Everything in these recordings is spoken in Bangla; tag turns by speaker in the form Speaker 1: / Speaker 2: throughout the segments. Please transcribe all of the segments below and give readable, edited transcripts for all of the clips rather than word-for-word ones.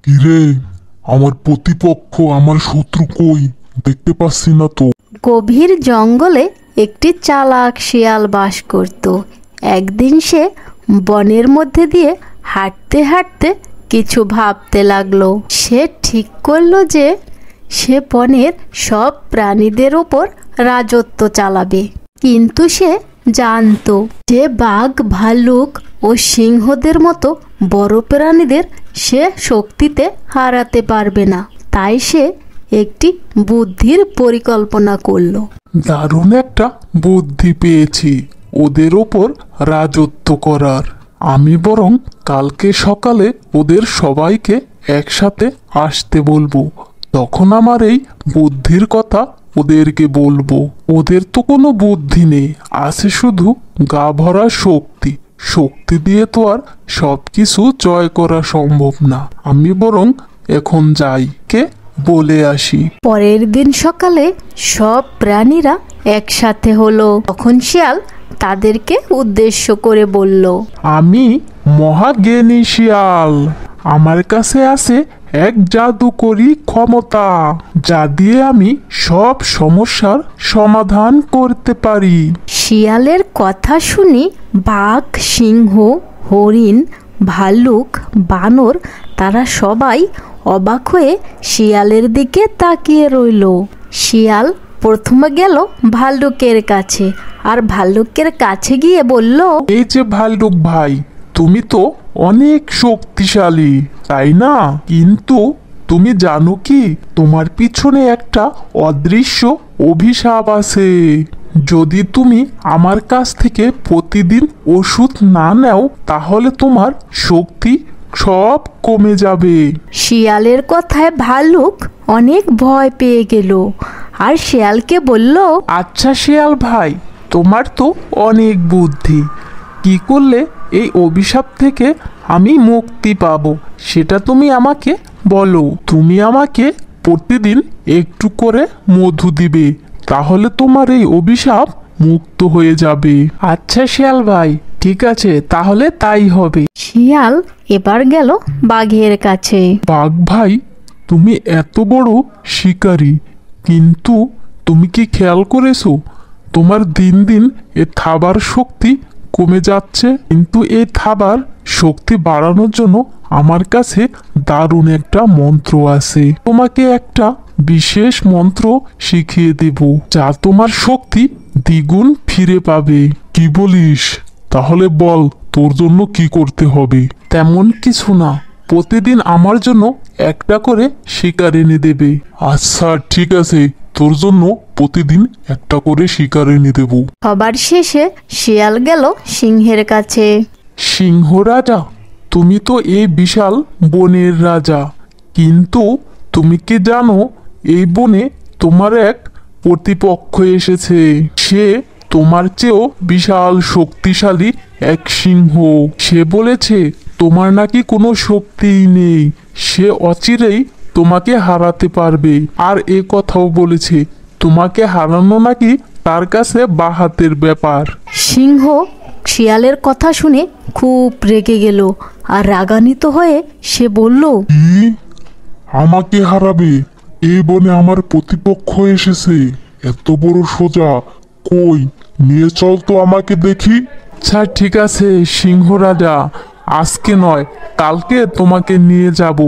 Speaker 1: কিরে, আমার প্রতিপক্ষ, আমার শত্রু কই? দেখতে পাচ্ছি না তো।
Speaker 2: গভীর জঙ্গলে একটি চালাক শিয়াল বাস করত। একদিন সে বনের মধ্যে দিয়ে হাঁটতে হাঁটতে কিছু ভাবতে লাগলো। সে ঠিক করলো যে সে বনের সব প্রাণীদের ওপর রাজত্ব চালাবে। কিন্তু সে জানতো যে বাঘ, ভাল্লুক ও সিংহদের মতো বড় প্রাণীদের সে শক্তিতে হারাতে পারবে না। তাই সে একটি বুদ্ধির পরিকল্পনা করলো।
Speaker 1: দারুণ একটা বুদ্ধি পেয়েছি ওদের ওপর রাজত্ব করার। আমি বরং কালকে সকালে ওদের সবাইকে একসাথে আসতে বলবো। তখন আমার এই বুদ্ধির কথা ওদেরকে বলবো। ওদের তো কোনো বুদ্ধি নেই, আছে শুধু গা ভরা শক্তি। শক্তি দিয়ে তো আর সব কিছু জয় করা সম্ভব না। আমি বরং এখন যাই, কে বলে আসি।
Speaker 2: পরের দিন সকালে সব প্রাণীরা একসাথে হলো। তখন শিয়াল তাদেরকে উদ্দেশ্য করে বলল,
Speaker 1: আমি মহাজ্ঞানী শিয়াল। আমার কাছে আছে এক জাদুকরী ক্ষমতা, যা দিয়ে আমি সব সমস্যার সমাধান করতে পারি।
Speaker 2: শিয়ালের কথা শুনি বাঘ, সিংহ, হরিণ, ভাল্লুক, বানর তারা সবাই অবাক হয়ে শিয়ালের দিকে তাকিয়ে রইল। শিয়াল প্রথমে গেল ভাল্লুকের কাছে, আর ভাল্লুকের কাছে গিয়ে বলল,
Speaker 1: এই যে ভাল্লুক ভাই, তুমি তো অনেক শক্তিশালী, তাই না? কিন্তু তুমি জানো কি, তোমার পিছনে একটা অদৃশ্য অভিশাপ আছে। যদি তুমি আমার কাছ থেকে প্রতিদিন ওষুধ না নাও, তাহলে তোমার শক্তি সব কমে যাবে।
Speaker 2: শিয়ালের কথায় ভাল্লুক অনেক ভয় পেয়ে গেল, আর শিয়ালকে বলল,
Speaker 1: আচ্ছা শিয়াল ভাই, তোমার তো অনেক বুদ্ধি। কি করলে এই অভিশাপ থেকে আমি মুক্তি পাবো, সেটা তুমি আমাকে বলো। তুমি আমাকে প্রতিদিন একটু করে মধু দিবে, তাহলে তোমার এই অভিশাপ মুক্ত হয়ে যাবে। আচ্ছা শিয়াল ভাই, ঠিক আছে, তাহলে তাই হবে।
Speaker 2: শিয়াল এবার গেল বাঘের কাছে।
Speaker 1: বাঘ ভাই, তুমি এত বড় শিকারী, কিন্তু তুমি কি খেয়াল করেছো তোমার দিন দিন এ থাবার শক্তি কমে যাচ্ছে? কিন্তু এই থাবার শক্তি বাড়ানোর জন্য আমার কাছে দারুণ একটা মন্ত্র আছে। তোমাকে একটা বিশেষ মন্ত্র শিখিয়ে দেব, যা তোমার শক্তি দ্বিগুণ ফিরে পাবে। কি বলিস? তাহলে বল, তোর জন্য কি করতে হবে? তেমন কিছু না, প্রতিদিন আমার জন্য একটা করে শিকার এনে দেবে। আচ্ছা ঠিক আছে, তোর জন্য প্রতিদিন একটা করে শিকার এনে দেব।
Speaker 2: সবার শেষে শিয়াল গেল সিংহের কাছে।
Speaker 1: সিংহ রাজা, তুমি তো এই বিশাল বনের রাজা, কিন্তু তুমি কি জানো এই বনে তোমার এক প্রতিপক্ষ এসেছে। সে তোমার চেয়েও বিশাল শক্তিশালী এক সিংহ। সে বলেছে তোমার নাকি কোনো শক্তিই নেই, সে অচিরেই তোমাকে হারাতে পারবে। আর এ কথাও বলেছে তোমাকে হারানো নাকি তার কাছে বাহাতের ব্যাপার।
Speaker 2: সিংহ শিয়ালের কথা শুনে খুব রেগে গেল, আর রাগান্বিত হয়ে সে বলল,
Speaker 1: কি? আমাকে হারাবে? এই বনে আমার প্রতিপক্ষ এসেছে, এত বড় সোজা? কই, নিয়ে চল তো আমাকে দেখি। আচ্ছা ঠিক আছে সিংহ রাজা, আজকে নয় কালকে তোমাকে নিয়ে যাব।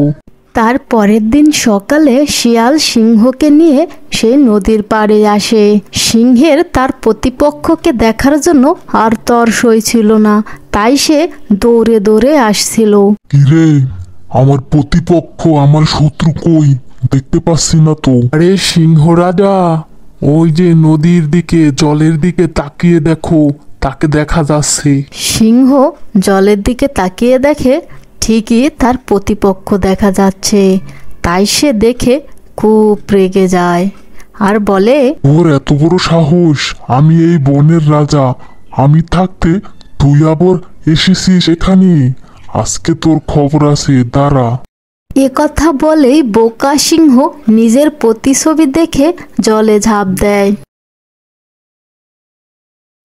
Speaker 2: তার পরের দিন সকালে শিয়াল সিংহকে নিয়ে সে নদীর পাড়ে আসে। সিংহের তার প্রতিপক্ষকে দেখার জন্য আর তর সইছিল না, তাই সে দৌড়ে দৌড়ে আসছিল।
Speaker 1: কিরে, আমার প্রতিপক্ষ, আমার শত্রু কই? দেখতে পাচ্ছি না তো। আরে সিংহ রাজা, ওই যে নদীর দিকে, জলের দিকে তাকিয়ে দেখো, তাকে দেখা যাচ্ছে।
Speaker 2: সিংহ জলের দিকে তাকিয়ে দেখে ঠিকই তার প্রতিপক্ষ দেখা যাচ্ছে। তাই সে দেখে খুব রেগে যায় আর বলে,
Speaker 1: ওর এত বড় সাহস! আমি এই বনের রাজা, আমি থাকতে তুই আবার এসেছিস এখানে? আজকে তোর খবর আছে, দাঁড়া।
Speaker 2: এ কথা বলেই বোকা সিংহ নিজের প্রতিছবি দেখে জলে ঝাঁপ দেয়।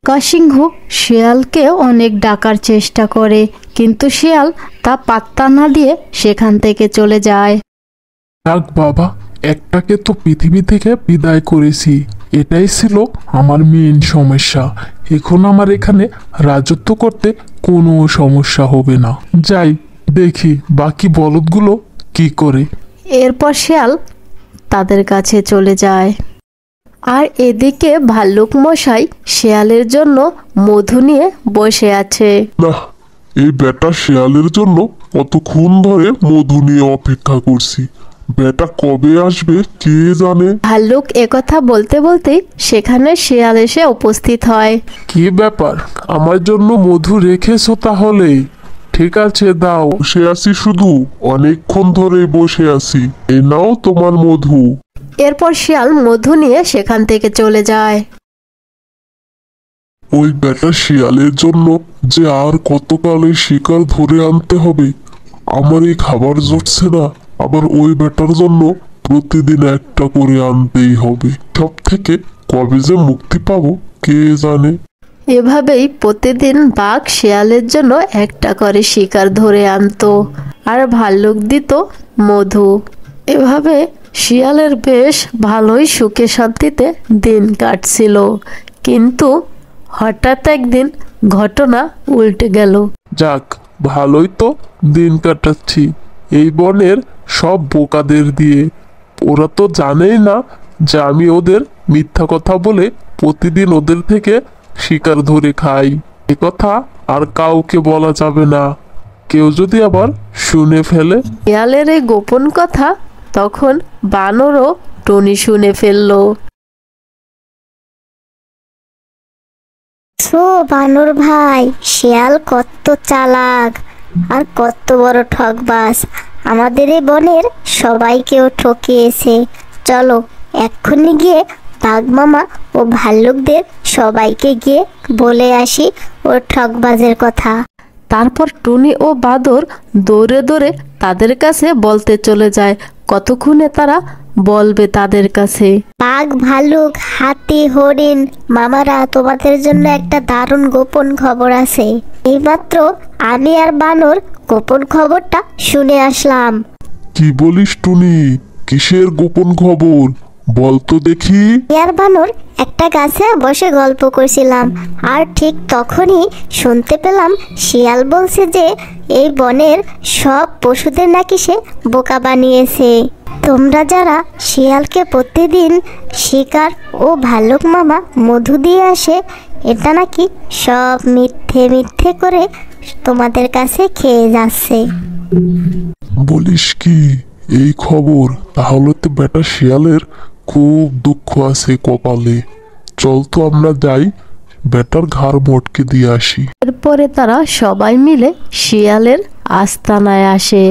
Speaker 2: সিংহ শিয়ালকে অনেক ডাকার চেষ্টা করে, কিন্তু শিয়াল তা পাত্তা না দিয়ে সেখান থেকে চলে যায়।
Speaker 1: যাক বাবা, একটাকে তো পৃথিবী থেকে বিদায় করেছি, এটাই ছিল আমার মেইন সমস্যা। এখন আমার এখানে রাজত্ব করতে কোনো সমস্যা হবে না। যাই দেখি বাকি বলদগুলো কি করে।
Speaker 2: এরপর শিয়াল তাদের কাছে চলে যায়। আর এদিকে ভাল্লুক মশাই শিয়ালের জন্য মধু নিয়ে বসে আছে।
Speaker 3: না, এই বেটা শিয়ালের জন্য কতক্ষণ ধরে মধু নিয়ে অপেক্ষা করছি। বেটা কবে আসবে কে জানে।
Speaker 2: ভাল্লুক একথা বলতে বলতেই সেখানে শিয়াল এসে উপস্থিত হয়।
Speaker 1: কি ব্যাপার, আমার জন্য মধু রেখেছো তাহলে? ঠিক আছে দাও।
Speaker 3: বসে আছি শুধু, অনেকক্ষণ ধরে বসে আছি। এ নাও তোমার মধু।
Speaker 2: এরপর শিয়াল মধু নিয়ে সেখান থেকে চলে যায়।
Speaker 3: ওই বেটা শিয়ালের জন্য যে আর কতকালে শিকার ধরে আনতে হবে। আমার এই খাবার জুটছে না, আবার ওই বেটার জন্য প্রতিদিন একটা করে আনতেই হবে। সব থেকে কবে যে মুক্তি পাবো কে জানে।
Speaker 2: এভাবেই প্রতিদিন বাঘ শিয়ালের জন্য একটা করে শিকার ধরে আনতো, আর ভাল্লুক দিত মধু। এভাবে শিয়ালের বেশ ভালোই সুখে শান্তিতে দিন কাটছিল। কিন্তু হঠাৎ একদিন ঘটনা উল্টে গেল।
Speaker 1: যাক, ভালোই তো দিন কাটাচ্ছি এই বনের সব বোকাদের দিয়ে। ওরা তো জানেই না যে আমি ওদের মিথ্যা কথা বলে প্রতিদিন ওদের থেকে শিকার ধরে খাই। এ কথা আর কাউকে বলা যাবে না, কেউ যদি আবার শুনে ফেলে।
Speaker 2: শিয়ালের এই গোপন কথা তখন বানরও টনি শুনে ফেললো।
Speaker 4: বানর ভাই, শিয়াল কত চালাক আর কত বড় ঠকবাজ। আমাদের এই বনের সবাইকেও ঠকিয়েছে। চলো এক্ষুনি গিয়ে বাঘ মামা ও ভাল্লুকদের সবাইকে গিয়ে বলে আসি ওর ঠকবাজের কথা।
Speaker 2: তারপর টুনি ও বাদর দৌড়ে দৌড়ে তাদের কাছে বলতে চলে যায়। কতক্ষণে তারা বলবে তাদের কাছে।
Speaker 4: বাঘ, ভাল্লুক, হাতি, হরিণ মামারা, তোমাদের জন্য একটা দারুণ গোপন খবর আছে। এইমাত্র আমি আর বানর গোপন খবরটা শুনে আসলাম।
Speaker 3: কি বলিস টুনি? কিসের গোপন খবর বল তো দেখি।
Speaker 4: আর বানর একটা গাছে বসে গল্প করছিলাম, আর ঠিক তখনই শুনতে পেলাম শিয়াল বলছে যে এই বনের সব পশুদের নাকি সে বোকা বানিয়েছে। তোমরা যারা শিয়ালকে প্রতিদিন শিকার ও ভাল্লুক মামা মধু দিয়ে আসে, এটা নাকি সব মিথ্যে মিথ্যে করে তোমাদের কাছে খেয়ে যাচ্ছে।
Speaker 3: বলিস কি এই খবর? তাহলে তো বেটা শিয়ালের খুব দুঃখ আছে কপালে। চল তো আমরা যাই, বেটার ঘাড় মটকে দিয়ে আসি।
Speaker 2: এরপরে তারা সবাই মিলে শিয়ালের আস্তানায় আসে,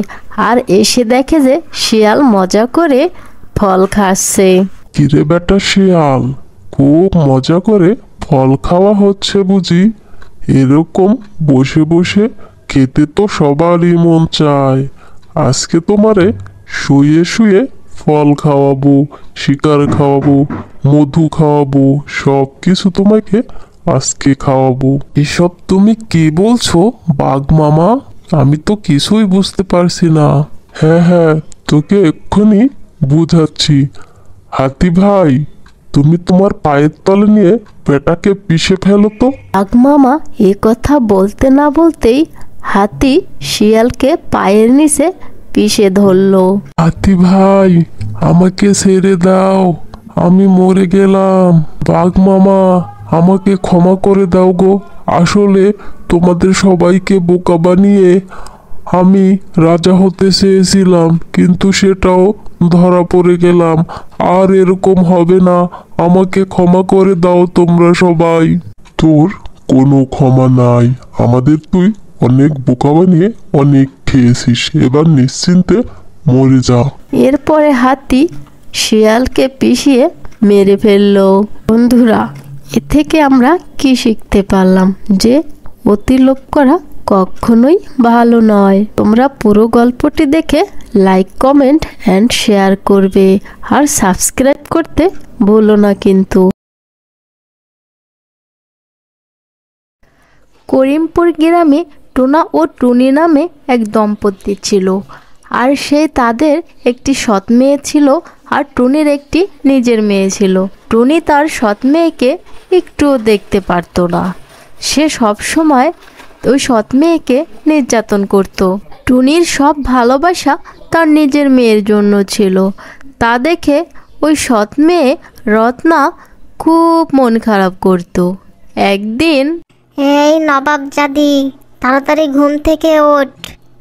Speaker 2: আর এসে দেখে যে শিয়াল মজা করে ফল খাচ্ছে।
Speaker 3: কিরে বেটা শিয়াল, খুব মজা করে ফল খাওয়া হচ্ছে বুঝি? এরকম বসে বসে খেতে তো সবারই মন চায়। আজকে তোমারে শুয়ে শুয়ে ফল খাওয়াবো, শিকার খাওয়াবো, মধু খাওয়াবো, সব কিছু তোমাকে আজকে খাওয়াবো।
Speaker 1: এসব তুমি কি বলছো বাঘ মামা? আমি তো কিছুই বুঝতে পারছি না।
Speaker 3: হ্যাঁ হ্যাঁ, তোকে এক্ষুনি বুঝাচ্ছি। হাতি ভাই, তুমি তোমার পায়ের তলে নিয়ে পেটাকে পিষে ফেলো তো।
Speaker 2: বাঘ মামা এ কথা বলতে না বলতেই হাতি শিয়ালকে পায়ের নিচে পিষে ধরলো।
Speaker 1: হাতি ভাই, আমাকে ছেড়ে দাও, আমি মরে গেলাম। বাঘ মামা, আমাকে ক্ষমা করে দাও গো। আসলে তোমাদের সবাইকে বোকা বানিয়ে আমি রাজা হতে চেয়েছিলাম, কিন্তু সেটাও ধরা পড়ে গেলাম। আর এরকম হবে না, আমাকে ক্ষমা করে দাও তোমরা সবাই।
Speaker 3: তোর কোনো ক্ষমা নাই। আমাদের তুই অনেক বোকা বানিয়ে অনেক খেয়েছিস, এবার নিশ্চিন্তে মরে যা।
Speaker 2: এরপরে হাতি শিয়ালকে পিষিয়ে মেরে ফেললো। বন্ধুরা, এ থেকে আমরা কি শিখতে পারলাম? যে অতি লোভ করা কখনোই ভালো নয়। তোমরা পুরো গল্পটি দেখে লাইক, কমেন্ট অ্যান্ড শেয়ার করবে, আর সাবস্ক্রাইব করতে ভুলো না কিন্তু। করিমপুর গ্রামে টোনা ও টুনি নামে এক দম্পতি ছিল, আর তাদের একটি সৎ মেয়ে ছিল, আর টুনির একটি নিজের মেয়ে ছিল। টুনি তার সৎ মেয়েকে একটুও দেখতে পারত না। সে সব সময় ওই সৎ মেয়েকে নির্যাতন করত। টুনির সব ভালোবাসা তার নিজের মেয়ের জন্য ছিল। তা দেখে ওই সৎ মেয়ে রত্না খুব মন খারাপ করত। একদিন,
Speaker 4: এই নবাব জাদি, তাড়াতাড়ি ঘুম থেকে ওঠ।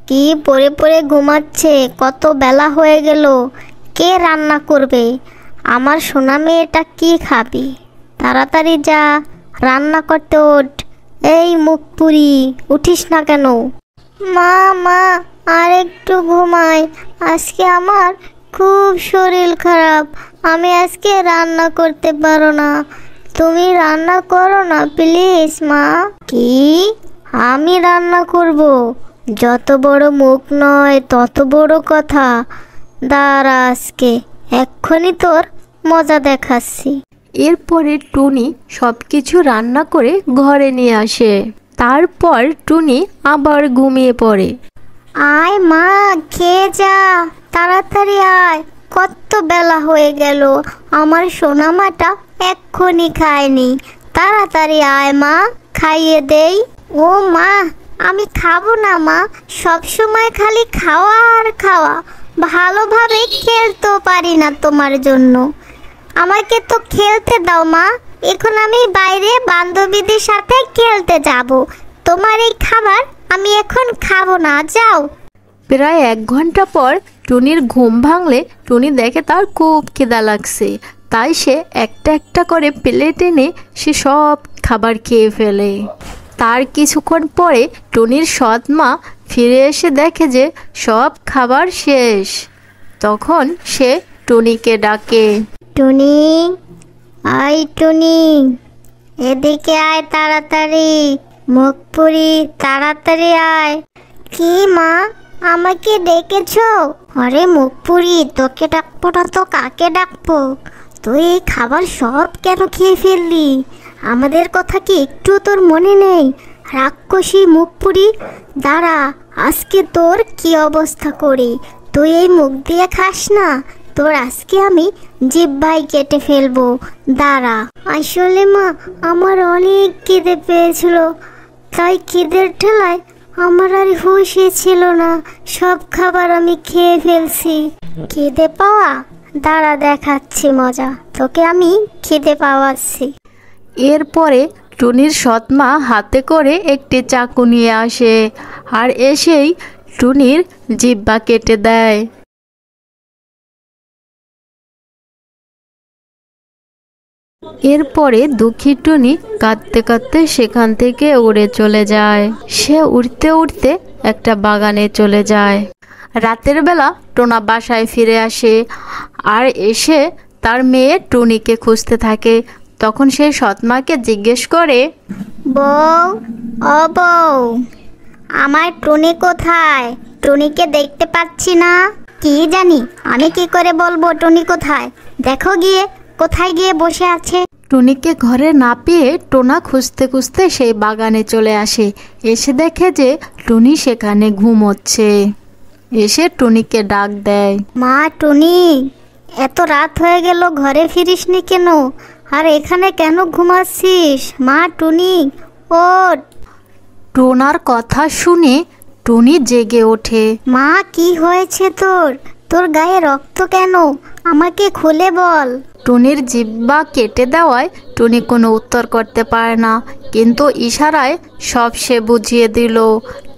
Speaker 4: কি পড়ে পড়ে ঘুমাচ্ছে, কত বেলা হয়ে গেল। কে রান্না করবে? আমার সোনা মেয়েটা কি খাবি? তাড়াতাড়ি যা, রান্না করতে ওঠ। এই মুখ পুরি, উঠিস না কেন? মা মা, আর একটু ঘুমাই। আজকে আমার খুব শরীর খারাপ, আমি আজকে রান্না করতে পারো না। তুমি রান্না করো না প্লিজ মা। কি? আমি রান্না করব? যত বড় মুখ নয় তত বড় কথা। দাঁড়া, আজকে এক্ষুনি তোর মজা দেখাচ্ছি।
Speaker 2: এরপরে টুনি সব কিছু রান্না করে ঘরে নিয়ে আসে। তারপর টুনি আবার ঘুমিয়ে পড়ে।
Speaker 4: আয় মা, খেয়ে যা, তাড়াতাড়ি আয়। কত বেলা হয়ে গেল, আমার সোনামাটা এক্ষুনি খায়নি। তাড়াতাড়ি আয় মা, খাইয়ে দেই। ও মা, আমি খাবো না মা, সব সময় খালি খাওয়া আর খাওয়া। ভালোভাবে খেলতেও পারি না তোমার জন্য। আমাকে তো খেলতে দাও মা, এখন আমি বাইরে বান্ধবীদের সাথে খেলতে যাব। তোমার এই খাবার আমি এখন খাবো না, যাও।
Speaker 2: প্রায় 1 ঘন্টা পর টুনির ঘুম ভাঙলে টুনি দেখে তার খুব খিদা লাগছে। তাই সে একটা একটা করে প্লেট এনে সে সব খাবার খেয়ে ফেলে। তার কিছুক্ষণ পরে টুনির সৎ মা ফিরে এসে দেখে যে সব খাবার শেষ। তখন সে টুনিকে ডাকে।
Speaker 4: টুনি, আয় টুনি, এদিকে আয় তাড়াতাড়ি। মুখ পুরি, তাড়াতাড়ি আয়। কি মা, আমাকে ডেকেছো? আরে মুখ পুরি, তোকে ডাকবো না তো কাকে ডাকবো? তুই এই খাবার সব কেন খেয়ে ফেললি? আমাদের কথা কি একটু তোর মনে নেই? রাক্ষসী মুখ পুরি, দাঁড়া, আজকে তোর কি অবস্থা করি। তুই এই মুখ দিয়ে খাস না, তোর আজকে আমি জিহ্বাই কেটে ফেলবো। দাঁড়া। আসলে মা, আমার অনেক খিদে পেয়েছিল, তাই খিদের ঠেলায় আমার আর হুঁশই ছিল না। সব খাবার আমি খেয়ে ফেলছি। খিদে পাওয়া? দাঁড়া, দেখাচ্ছি মজা, তোকে আমি খিদে পাওয়াচ্ছি।
Speaker 2: এরপরে টুনির সৎ মা হাতে করে একটি চাকু নিয়ে আসে, আর এসেই টুনির জিহ্বা কেটে দেয়। এরপরে দুঃখী টুনি কাঁদতে কাঁদতে সেখান থেকে উড়ে চলে যায়। সে উড়তে উড়তে একটা বাগানে চলে যায়। রাতের বেলা টোনা বাসায় ফিরে আসে, আর এসে তার মেয়ে টুনিকে খুঁজতে থাকে। তখন সে সৎমাকে জিজ্ঞেস করে,
Speaker 4: বউ, ও বউ, আমার টুনি কোথায়? টুনিকে দেখতে পাচ্ছি না। কি জানি, আমি কি করে বলবো টুনি কোথায়? দেখো গিয়ে, কোথায় গিয়ে বসে আছে।
Speaker 2: টুনিকে ঘরে না পেয়ে টোনা খুঁজতে খুঁজতে সেই বাগানে চলে আসে। এসে দেখে যে টুনি সেখানে ঘুমোচ্ছে। এসে টুনিকে ডাক দেয়।
Speaker 4: মা টুনি, এত রাত হয়ে গেল, ঘরে ফিরিসনি কেন? আর এখানে কেন ঘুমাচ্ছিস? মা টুনি, ওঠ।
Speaker 2: টোনার কথা শুনে টুনি জেগে ওঠে।
Speaker 4: মা, কি হয়েছে তোর? তোর গায়ে রক্ত কেন? আমাকে খুলে বল।
Speaker 2: টুনির জিহ্বা কেটে দেওয়ায় টুনি কোনো উত্তর করতে পারে না, কিন্তু ইশারায় সব সে বুঝিয়ে দিল।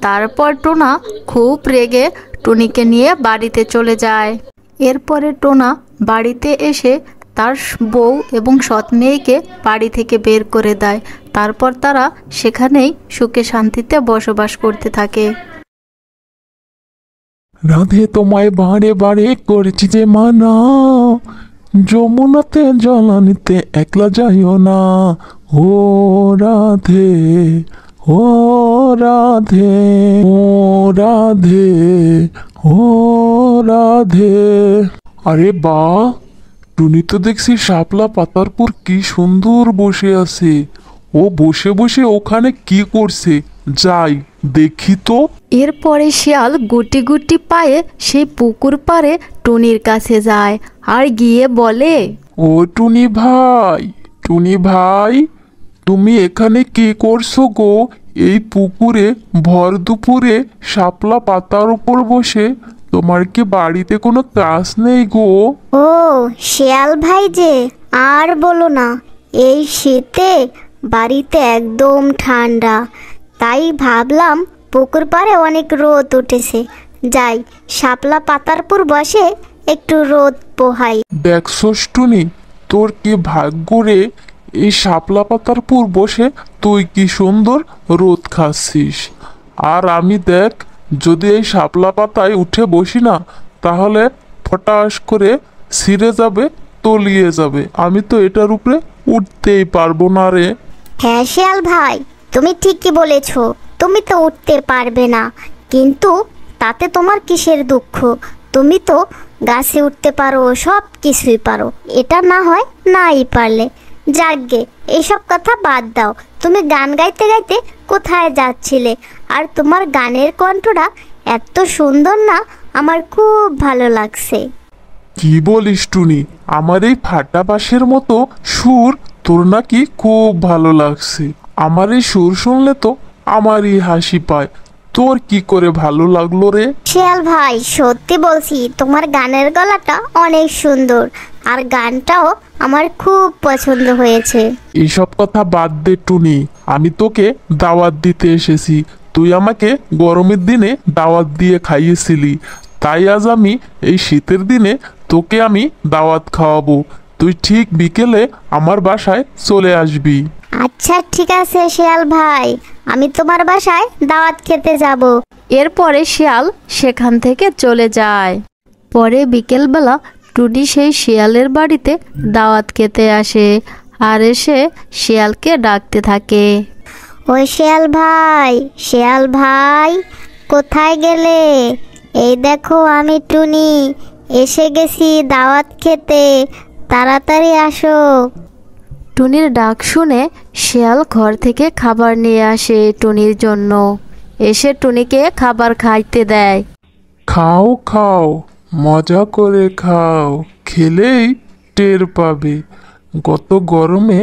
Speaker 2: তারপর টোনা খুব রেগে টুনিকে নিয়ে বাড়িতে চলে যায়। এরপরে টোনা বাড়িতে এসে তার বউ এবং সৎ মেয়েকে বাড়ি থেকে বের করে দেয়। তারপর তারা সেখানেই সুখে শান্তিতে বসবাস করতে থাকে।
Speaker 1: রাধে তোমায় বারে বারে করেছি যে মানা, যমুনাতে জলানিতে একলা যাইও না। ও রাধে, ও রাধে, ও রাধে, ও রাধে। আরে বাহ, টুনি তো দেখছি শাপলা পাতার পর কি সুন্দর বসে আছে। ও বসে বসে ওখানে কি করছে, যাই দেখি তো।
Speaker 2: এরপরে শিয়াল গুটি গুটি পায়ে সেই পুকুর পাড়ে টুনির কাছে যায় আর গিয়ে বলে,
Speaker 1: ও টুনি ভাই, টুনি ভাই, তুমি এখানে কি করছো গো? এই পুকুরে ভর দুপুরে শাপলা পাতার উপর বসে, তোমার কি বাড়িতে কোনো কাজ নেই গো?
Speaker 4: ও শিয়াল ভাই যে, আর বলো না, এই শীতে বাড়িতে একদম ঠান্ডা, তাই ভাবলাম পুকুর পাড়ে অনেক রোদ উঠেছে, যাই শাপলা পাতার উপর বসে একটু রোদ পোহাই।
Speaker 1: দেখছস টুনি, তোর কি ভাগ্য রে, এই শাপলা পাতার উপর বসে তুই কি সুন্দর রোদ খাচ্ছিস। আর আমি দেখ, যদি এই শাপলা পাতায় উঠে বসি না, তাহলে ফটাস করে ছিঁড়ে যাবে, তলিয়ে যাবে। আমি তো এটার উপরে উঠতেই পারবো না রে।
Speaker 4: হ্যাঁ শিয়াল ভাই, তুমি ঠিকই বলেছ, তুমি তো উঠতে পারবে না, কিন্তু তাতে তোমার কিসের দুঃখ? তুমি তো গাছে উঠতে পারো, সব কিছুই পারো, এটা না হয় নাই পারলে। যাকগে, এসব কথা বাদ দাও, তুমি গান গাইতে গাইতে কোথায় যাচ্ছিলে? আর তোমার গানের কণ্ঠটা এত সুন্দর না, আমার খুব ভালো লাগছে।
Speaker 1: কি বলিস টুনি, আমার এই ফাটা বাঁশের মতো সুর তোর নাকি খুব ভালো লাগছে? আমার এই সুর শুনলে তো আমারই হাসি পায়। তোর কি করে ভালো লাগলো রে?
Speaker 4: শিয়াল ভাই, সত্যি বলছি, তোমার গানের গলাটা অনেক সুন্দর, আর গানটাও আমার খুব পছন্দ হয়েছে।
Speaker 1: এইসব কথা বাদ দে টুনি, আমি তোকে দাওয়াত দিতে এসেছি। তুই আমাকে গরমের দিনে দাওয়াত দিয়ে খাইয়েছিলি, তাই আজ আমি এই শীতের দিনে তোকে আমি দাওয়াত খাওয়াবো। তুই ঠিক বিকেলে আমার বাসায় চলে আসবি।
Speaker 4: আচ্ছা ঠিক আছে শিয়াল ভাই, আমি তোমার বাসায় দাওয়াত খেতে যাব।
Speaker 2: এরপরে শিয়াল সেখান থেকে চলে যায়। পরে বিকেলবেলা টুনি সেই শিয়ালের বাড়িতে দাওয়াত খেতে আসে আর এসে শিয়ালকে ডাকতে থাকে।
Speaker 4: ওই শিয়াল ভাই, শিয়াল ভাই, কোথায় গেলে? এই দেখো আমি টুনি, এসে গেছি দাওয়াত খেতে, তাড়াতাড়ি আসো।
Speaker 2: টুনির ডাক শুনে শিয়াল ঘর থেকে খাবার নিয়ে আসে টুনির জন্য। এসে টুনিকে খাবার খাইতে দেয়।
Speaker 1: খাও খাও, মজা করে খাও, খেলেই টের পাবে। গত গরমে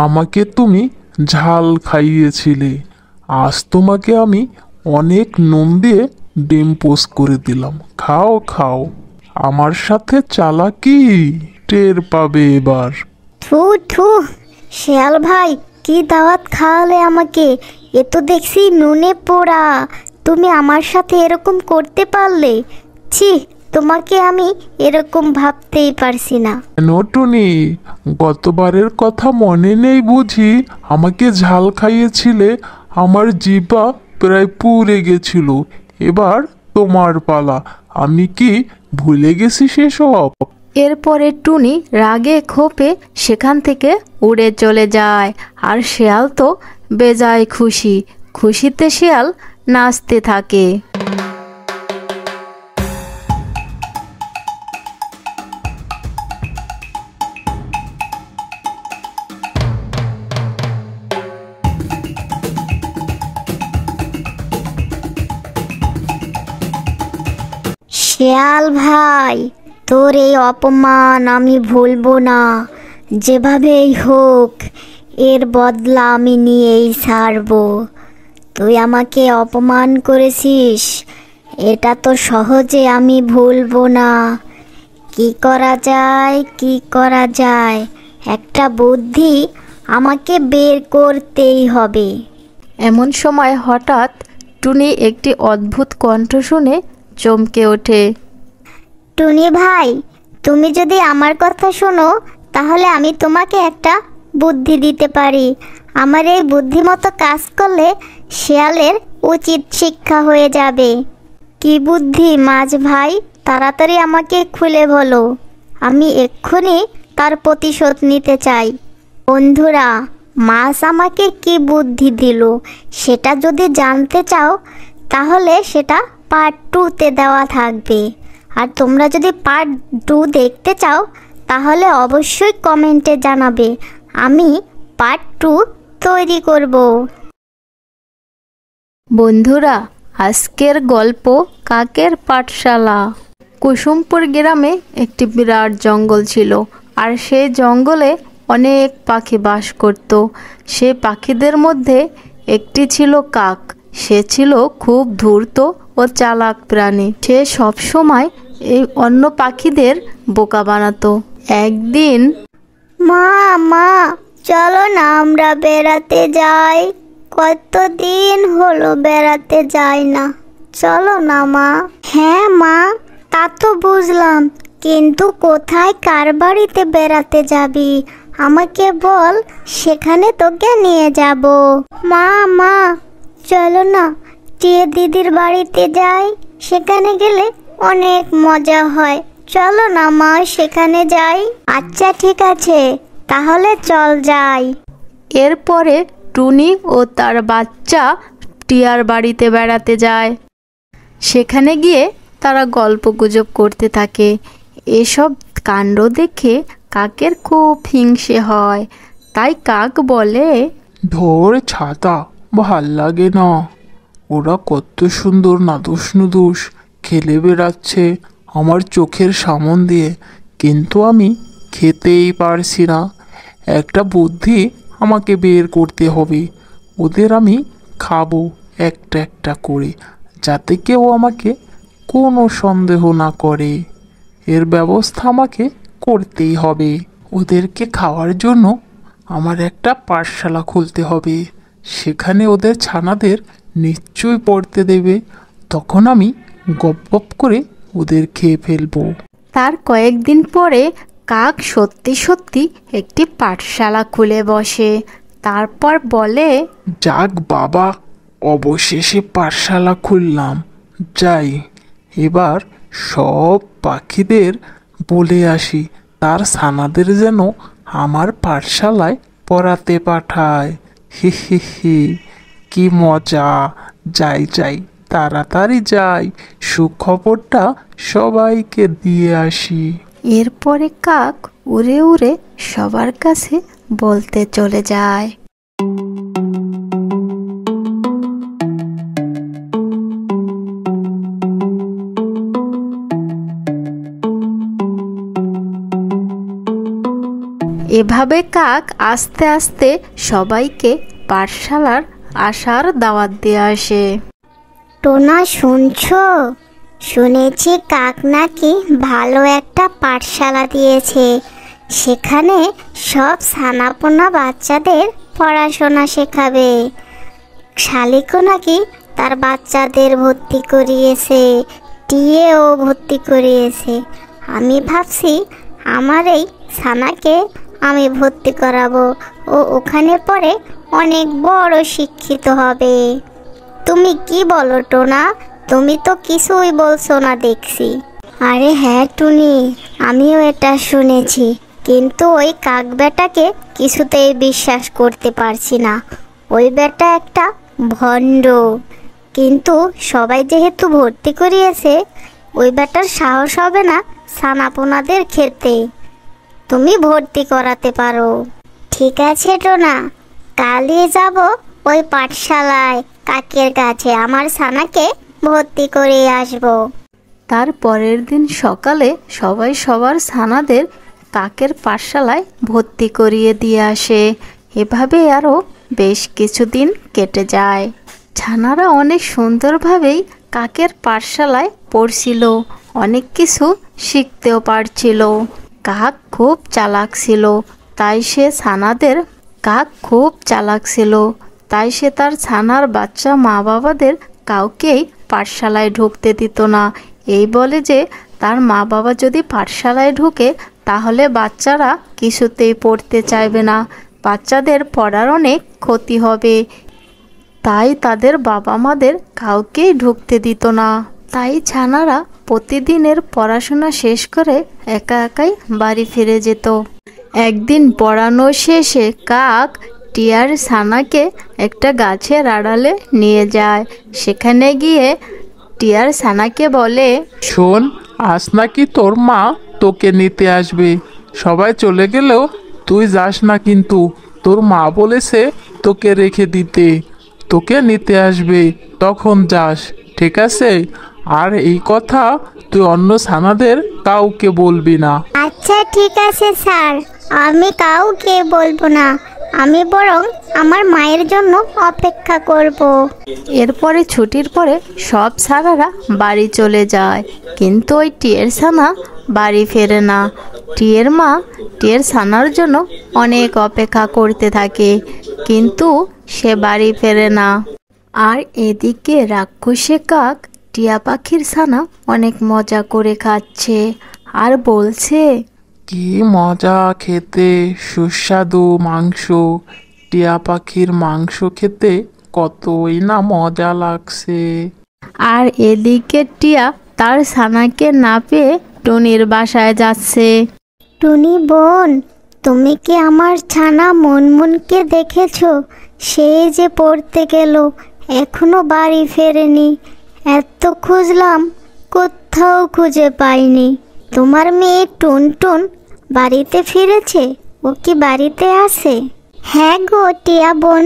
Speaker 1: আমাকে তুমি ঝাল খাইয়েছিলে, আজ তোমাকে আমি অনেক নুন দিয়ে ডিম পোস্ট করে দিলাম। খাও খাও, আমার সাথে চালাকি টের পাবে এবার।
Speaker 4: থু থু, শিয়াল ভাই, কি দাওয়াত খাওয়ালে আমাকে? এ তো দেখছি নুনে পোড়া, তুমি আমার সাথে এরকম করতে পারলে? ছি, তোমাকে আমি এরকম ভাবতেই পারছি না।
Speaker 1: নটুনি, গতবারের কথা মনে নেই বুঝি? আমাকে ঝাল খাইয়েছিলে, আমার জিভা প্রায় পুড়ে গেছিল। এবার তোমার পালা, আমি কি ভুলে গেছি সেসব?
Speaker 2: এরপরে টুনি রাগে ক্ষোভে সেখান থেকে উড়ে চলে যায়। আর শিয়াল তো বেজায় খুশি, খুশিতে শিয়াল নাচতে থাকে।
Speaker 4: শিয়াল ভাই, তোর এই অপমান আমি ভুলবো না, যেভাবেই হোক এর বদলা আমি নিয়েই ছাড়বো। তুই আমাকে অপমান করেছিস, এটা তো সহজে আমি ভুলবো না। কি করা যায়, কি করা যায়, একটা বুদ্ধি আমাকে বের করতেই হবে।
Speaker 2: এমন সময় হঠাৎ টুনি একটি অদ্ভুত কণ্ঠ শুনে চমকে ওঠে।
Speaker 4: টুনি ভাই, তুমি যদি আমার কথা শোনো, তাহলে আমি তোমাকে একটা বুদ্ধি দিতে পারি। আমার এই বুদ্ধিমতো কাজ করলে শিয়ালের উচিত শিক্ষা হয়ে যাবে। কি বুদ্ধি মাছ ভাই, তাড়াতাড়ি আমাকে খুলে বলো, আমি এক্ষুনি তার প্রতিশোধ নিতে চাই। বন্ধুরা, মাছ আমাকে কি বুদ্ধি দিল সেটা যদি জানতে চাও, তাহলে সেটা পার্ট 2-তে দেওয়া থাকবে। আর তোমরা যদি পার্ট 2 দেখতে চাও, তাহলে অবশ্যই কমেন্টে জানাবে, আমি পার্ট 2 তৈরি করব।
Speaker 2: বন্ধুরা, আজকের গল্প কাকের পাঠশালা। কুসুমপুর গ্রামে একটি বিরাট জঙ্গল ছিল, আর সেই জঙ্গলে অনেক পাখি বাস করত। সেই পাখিদের মধ্যে একটি ছিল কাক। সে ছিল খুব ধূর্ত ও চালাক প্রাণী। সে সবসময় এই অন্য পাখিদের বোকা বানাতো। একদিন,
Speaker 4: মা মা, চলো না আমরা বেড়াতে যাই। কতদিন হলো বেড়াতে যাই না, চলো না মা। হ্যাঁ মা, তা তো বুঝলাম, কিন্তু কোথায় কার বাড়িতে বেড়াতে যাবি আমাকে বল, সেখানে তোকে নিয়ে যাব। মা মা, চলো না টিয়ে দিদির বাড়িতে যাই, সেখানে গেলে অনেক মজা হয়। চলো না মা, সেখানে যাই। আচ্ছা ঠিক আছে, তাহলে চল যাই।
Speaker 2: এরপরে টুনি ও তার বাচ্চা টিয়ার বাড়িতে বেড়াতে যায়। সেখানে গিয়ে তারা গল্পগুজব করতে থাকে। এসব কাণ্ড দেখে কাকের খুব হিংসে হয়। তাই কাক বলে,
Speaker 1: ধর ছাতা, ভাল লাগে না। ওরা কত সুন্দর নাদুস নুদুস খেলে বেড়াচ্ছে আমার চোখের সামন দিয়ে, কিন্তু আমি খেতেই পারছি না। একটা বুদ্ধি আমাকে বের করতে হবে। ওদের আমি খাবো একটা একটা করে, যাতে কেউ আমাকে কোনো সন্দেহ না করে। এর ব্যবস্থা আমাকে করতেই হবে। ওদেরকে খাওয়ার জন্য আমার একটা পাঠশালা খুলতে হবে। সেখানে ওদের ছানাদের নিশ্চয়ই পড়তে দেবে। তখন আমি গপ গপ করে ওদের খেয়ে ফেলবো।
Speaker 2: তার কয়েকদিন পরে কাক সত্যি সত্যি একটি পাঠশালা খুলে বসে। তারপর বলে,
Speaker 1: যাক বাবা, অবশেষে পাঠশালা খুললাম। যাই, এবার সব পাখিদের বলে আসি তার ছানাদের যেন আমার পাঠশালায় পড়াতে পাঠায়। হি হি হি, কি মজা! যাই যাই, তাড়াতাড়ি যাই, সুখবরটা সবাইকে দিয়ে আসি।
Speaker 2: এরপরে কাক উড়ে উড়ে সবার কাছে বলতে চলে যায়। এভাবে কাক আস্তে আস্তে সবাইকে পাঠশালার আসার দাওয়াত দিয়ে আসে।
Speaker 4: টোনা শুনছো? শুনেছি কাক নাকি ভালো একটা পাঠশালা দিয়েছে। সেখানে সব ছানাপোনা বাচ্চাদের পড়াশোনা শেখাবে। শালিকও নাকি তার বাচ্চাদের ভর্তি করিয়েছে, টিয়েও ভর্তি করিয়েছে। আমি ভাবছি আমার এই ছানাকে আমি ভর্তি করাবো, ও ওখানে পড়ে অনেক বড় শিক্ষিত হবে। তুমি কি বলো টোনা? তুমি তো কিছুই বলছো না দেখছি। আরে হ্যাঁ টুনি, আমিও এটা শুনেছি, কিন্তু ওই কাক বেটাকে কিছুতেই বিশ্বাস করতে পারছি না। ওই বেটা একটা ভণ্ড। কিন্তু সবাই যেহেতু ভর্তি করিয়েছে, ওই বেটার সাহস হবে না ছানাপোনাদের খেতে। তুমি ভর্তি করাতে পারো। ঠিক আছে টোনা, কালই যাব ওই পাঠশালায় কাকের কাছে, আমার ছানাকে ভর্তি করে আসবো।
Speaker 2: তার পরের দিন সকালে সবাই সবার ছানাদের কাকের পাঠশালায় ভর্তি করিয়ে দিয়ে আসে। এভাবে আরও বেশ কিছুদিন কেটে যায়। ছানারা অনেক সুন্দরভাবেই কাকের পাঠশালায় পড়ছিল, অনেক কিছু শিখতেও পারছিল। কাক খুব চালাক ছিল, তাই সে তার ছানার বাচ্চা মা বাবাদের কাউকেই পাঠশালায় ঢুকতে দিত না। এই বলে যে তার মা বাবা যদি পাঠশালায় ঢুকে তাহলে বাচ্চারা কিছুতেই পড়তে চাইবে না, বাচ্চাদের পড়ার অনেক ক্ষতি হবে। তাই তাদের বাবা মাদের কাউকেই ঢুকতে দিত না। তাই ছানারা প্রতিদিনের পড়াশোনা শেষ করে একা একাই বাড়ি ফিরে যেত। একদিন পড়ানো শেষে কাক টিয়ার ছানাকে একটা গাছের আড়ালে নিয়ে যায়। সেখানে গিয়ে টিয়ার ছানাকে বলে,
Speaker 1: শোন, আজ নাকি তোর মা তোকে নিতে আসবে। সবাই চলে গেলেও তুই যাস না, কিন্তু তোর মা বলেছে
Speaker 5: তোকে রেখে দিতে, তোকে নিতে আসবে, তখন যাস, ঠিক আছে? আর এই কথা তুই অন্য ছানাদের কাউকে বলবি না।
Speaker 4: আচ্ছা ঠিক আছে স্যার, আমি কাউকে বলবো না, আমি বরং আমার মায়ের জন্য অপেক্ষা করব।
Speaker 2: এরপরে ছুটির পরে সব ছানারা বাড়ি চলে যায়, কিন্তু ওই টিয়ের ছানা বাড়ি ফেরে না। টিয়ের মা টিয়ের ছানার জন্য অনেক অপেক্ষা করতে থাকে, কিন্তু সে বাড়ি ফেরে না। আর এদিকে রাক্ষসে কাক টিয়া পাখির ছানা অনেক মজা করে খাচ্ছে আর বলছে,
Speaker 5: কি মজা খেতে, সুস্বাদু মাংস। টিয়া পাখির মাংস খেতে কতই না মজা লাগছে।
Speaker 2: আর এদিকে টিয়া তার ছানাকে না পেয়ে টুনির বাসায় যাচ্ছে।
Speaker 4: টুনি বোন, তুমি কি আমার ছানা মুনমুনকে দেখেছো? সে যে পড়তে গেল, এখনো বাড়ি ফেরেনি। এত খুঁজলাম, কোথাও খুঁজে পাইনি। তোমার মেয়ে টুনটুন বাড়িতে ফিরেছে? ও কি বাড়িতে আছে? হ্যাঁ গো টিয়া বোন,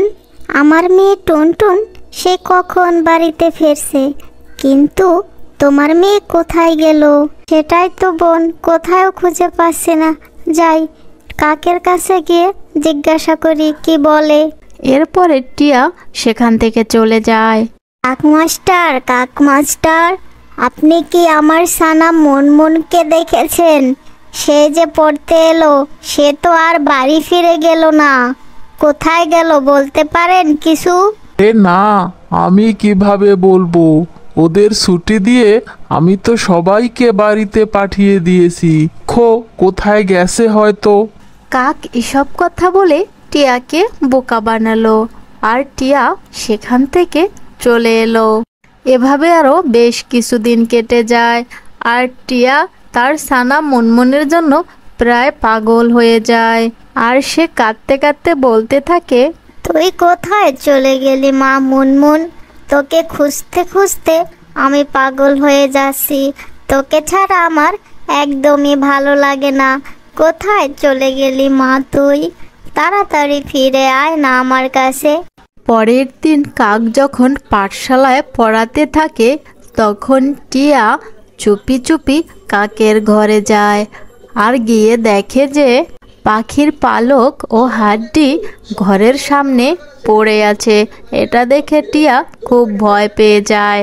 Speaker 4: আমার মেয়ে টুনটুন সে কখন বাড়িতে ফিরছে, কিন্তু তোমার মেয়ে কোথায় গেল? সেটাই তো বোন, কোথাও খুঁজে পাচ্ছি না। যাই কাকের কাছে গিয়ে জিজ্ঞাসা করি কি বলে।
Speaker 2: এরপরে টিয়া সেখান থেকে চলে যায়।
Speaker 4: কাক মাস্টার, আপনি কি আমার ছানা মুনমুনকে দেখেছেন? সে যে পড়তে এলো, সে তো আর বাড়ি ফিরে গেল না। কোথায় গেল বলতে পারেন কিছু?
Speaker 5: না, আমি কিভাবে বলবো? ওদের ছুটি দিয়ে আমি তো সবাইকে বাড়িতে পাঠিয়ে দিয়েছি। কোথায় গেছে হয়তো।
Speaker 2: কাক এসব কথা বলে টিয়াকে বোকা বানালো, আর টিয়া সেখান থেকে চলে এলো। এভাবে আরো বেশ কিছুদিন কেটে যায়, আর টিয়া তার ছানা মুনমুনের জন্য প্রায় পাগল হয়ে যায়। আর সে কাঁদতে কাঁদতে বলতে থাকে,
Speaker 4: তুই কোথায় চলে গেলি মা মুনমুন? তোকে খুঁজতে খুঁজতে আমি পাগল হয়ে যাচ্ছি। তোকে ছাড়া আমার একদমই ভালো লাগে না। কোথায় চলে গেলি মা তুই? তাড়াতাড়ি ফিরে আয় না আমার কাছে।
Speaker 2: পরের দিন কাক যখন পাঠশালায় পড়াতে থাকে, তখন টিয়া চুপি চুপি কাকের ঘরে যায়, আর গিয়ে দেখে যে পাখির পালক ও হাড্ডি ঘরের সামনে পড়ে আছে। এটা দেখে টিয়া খুব ভয় পেয়ে যায়।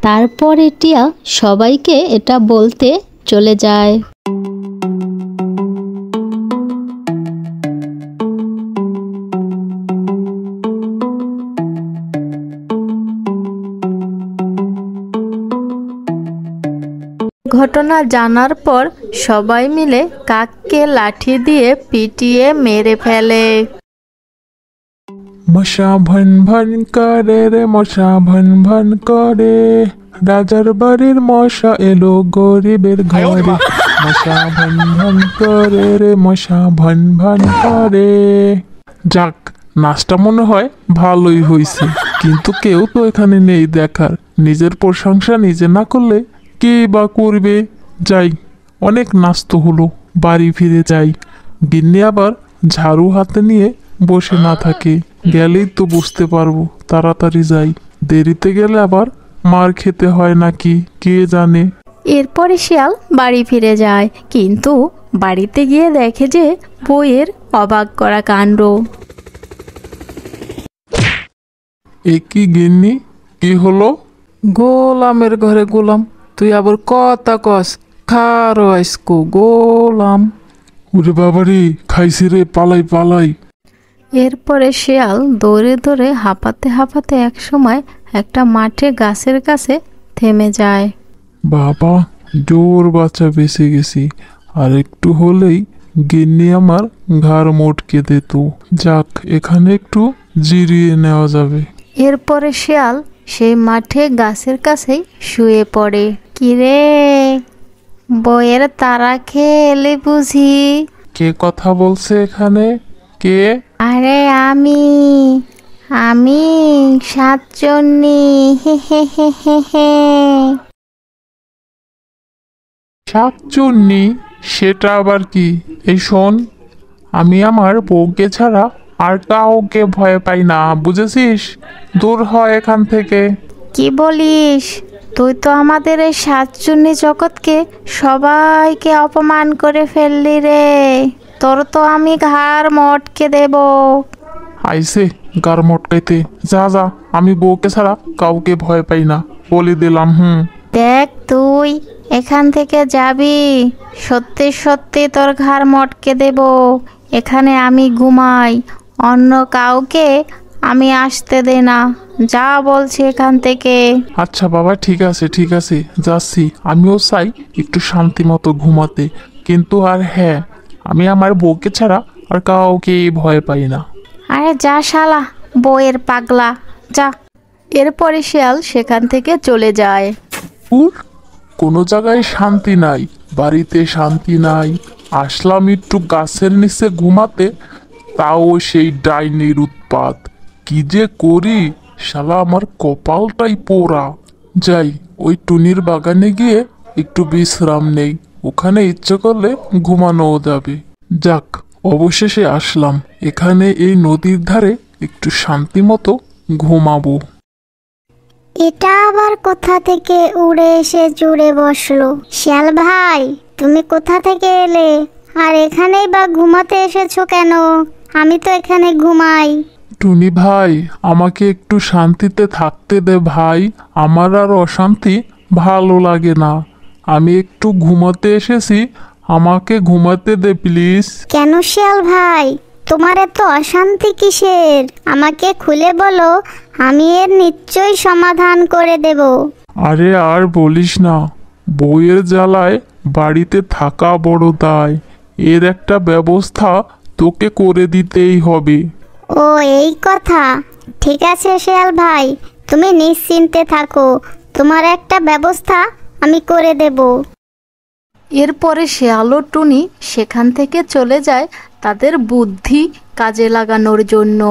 Speaker 2: তারপরে টিয়া সবাইকে এটা বলতে চলে যায়। ঘটনা জানার পর সবাই মিলে কাককে লাঠি দিয়ে পিটিয়ে মেরে ফেলে।
Speaker 1: মশা ভন ভন করে রে, মশা ভন ভন করে, রাজার বাড়ির মশা এলো গরিবের ঘরে। মশা ভন ভন করে রে, মশা ভন ভন করে। যাক, নাচটা মনে হয় ভালোই হয়েছে, কিন্তু কেউ তো এখানে নেই দেখার। নিজের প্রশংসা নিজে না করলে কে বা করবে? যাই, অনেক নাচ তো হলো, বাড়ি ফিরে যাই। গিন্নি আবার ঝাড়ু হাতে নিয়ে বসে না থাকে, গেলেই তো বুঝতে পারবো। তাড়াতাড়ি যাই, দেরিতে গেলে আবার মার খেতে হয় নাকি কে জানে।
Speaker 2: এরপরে শিয়াল বাড়ি ফিরে যায়, কিন্তু বাড়িতে গিয়ে দেখে যে বউয়ের অবাক করা কাণ্ড।
Speaker 1: এ কি গিন্নি, কি হলো?
Speaker 5: গোলামের ঘরে গোলাম, তুই আবার কথা কস? খারো আইসকো গোলাম।
Speaker 1: ওরে বাবারে, খাইছি রে, পালাই পালাই।
Speaker 2: এরপরে শিয়াল দৌড়ে দৌড়ে হাঁপাতে হাঁপাতে একসময় একটা মাঠে গাছের কাছে থেমে যায়।
Speaker 1: বাবা, জোর বাচ্চা বেঁচে গেছি। আর একটু হলেই গিন্নি আমার ঘাড় মোটকে দিত। যাক, এখানে একটু জিরিয়ে নেওয়া যাবে।
Speaker 2: এরপরে শিয়াল সেই মাঠে গাছের কাছেই শুয়ে পড়ে। কিরে, বইয়ের তারা খেয়ে এলে বুঝি?
Speaker 1: কে কথা বলছে এখানে? কে?
Speaker 2: আরে আমি সাতজন্যি, হে হে হে হে হে।
Speaker 1: শাকচুন্নি? সেটা আবার কি? এই শোন, আমি আমার বউকে ছাড়া
Speaker 5: আর কাউকে ভয় পাই না, বুঝেছিস? দূর হ এখান থেকে।
Speaker 2: কি বলিস? তুই তো আমাদের এই সাতজনী জগৎকে সবাইকে অপমান করে ফেললি রে। তোর তো আমি ঘাড় মটকে দেব।
Speaker 1: আইসে গার মটকাইতে, যা যা, আমি বউকে ছাড়া কাউকে ভয় পাই না, বলে দিলাম।
Speaker 2: দেখ, তুই এখান থেকে যাবি, সত্যি সত্যি তোর ঘাড় মটকে দেব। এখানে আমি ঘুমাই, অন্য কাউকে আমি আসতে দে না। যা বলছি এখান থেকে।
Speaker 1: আচ্ছা বাবা, ঠিক আছে ঠিক আছে, যাচ্ছি। আমিও চাই একটু শান্তি মতো ঘুমাতে, কিন্তু আর হ্যাঁ, আমি আমার বউকে ছাড়া আর কাউকে ভয় পাই না।
Speaker 2: আরে যা শালা বইয়ের পাগলা, যা। এরপরে শিয়াল সেখান থেকে চলে যায়।
Speaker 1: কোনো জায়গায় শান্তি নাই, বাড়িতে শান্তি নাই। আসলাম একটু গাছের নিচে ঘুমাতে, তাও সেই ডাইনির উৎপাত। কি যে করি, শালা আমার কপালটাই পোড়া। যাই, ওই টুনির বাগানে গিয়ে একটু বিশ্রাম নেই, ওখানে ইচ্ছে করলে ঘুমানোও যাবে। যাক, অবশেষে আসলাম এখানে, এই নদীর ধারে একটু শান্তি মতো ঘুমাবো।
Speaker 4: এটা আবার কোথা থেকে উড়ে এসে জুড়ে বসলো? শিয়াল ভাই, তুমি কোথা থেকে এলে? আর এখানেই বা ঘুমাতে এসেছো কেন? আমি তো এখানে ঘুমাই।
Speaker 1: টুনি ভাই, আমাকে একটু শান্তিতে থাকতে দে ভাই, আমার আর অশান্তি ভালো লাগে না। আমি একটু ঘুমাতে এসেছি, আমাকে ঘুমাতে দে প্লিজ।
Speaker 4: কেন শিয়াল ভাই, তোমার এত অশান্তি কিসের? আমাকে খুলে বলো, আমি এর নিশ্চয়ই সমাধান করে দেব।
Speaker 1: আরে আর বলিস না, বউয়ের জ্বালায় বাড়িতে থাকা বড় দায়, এর একটা ব্যবস্থা তোকে করে দিতেই হবে।
Speaker 4: ও এই কথা, ঠিক আছে শিয়াল ভাই, তুমি নিশ্চিন্তে থাকো, তোমার একটা ব্যবস্থা আমি করে দেব।
Speaker 2: এরপরে শিয়াল ও টুনি সেখান থেকে চলে যায় তাদের বুদ্ধি কাজে লাগানোর জন্য।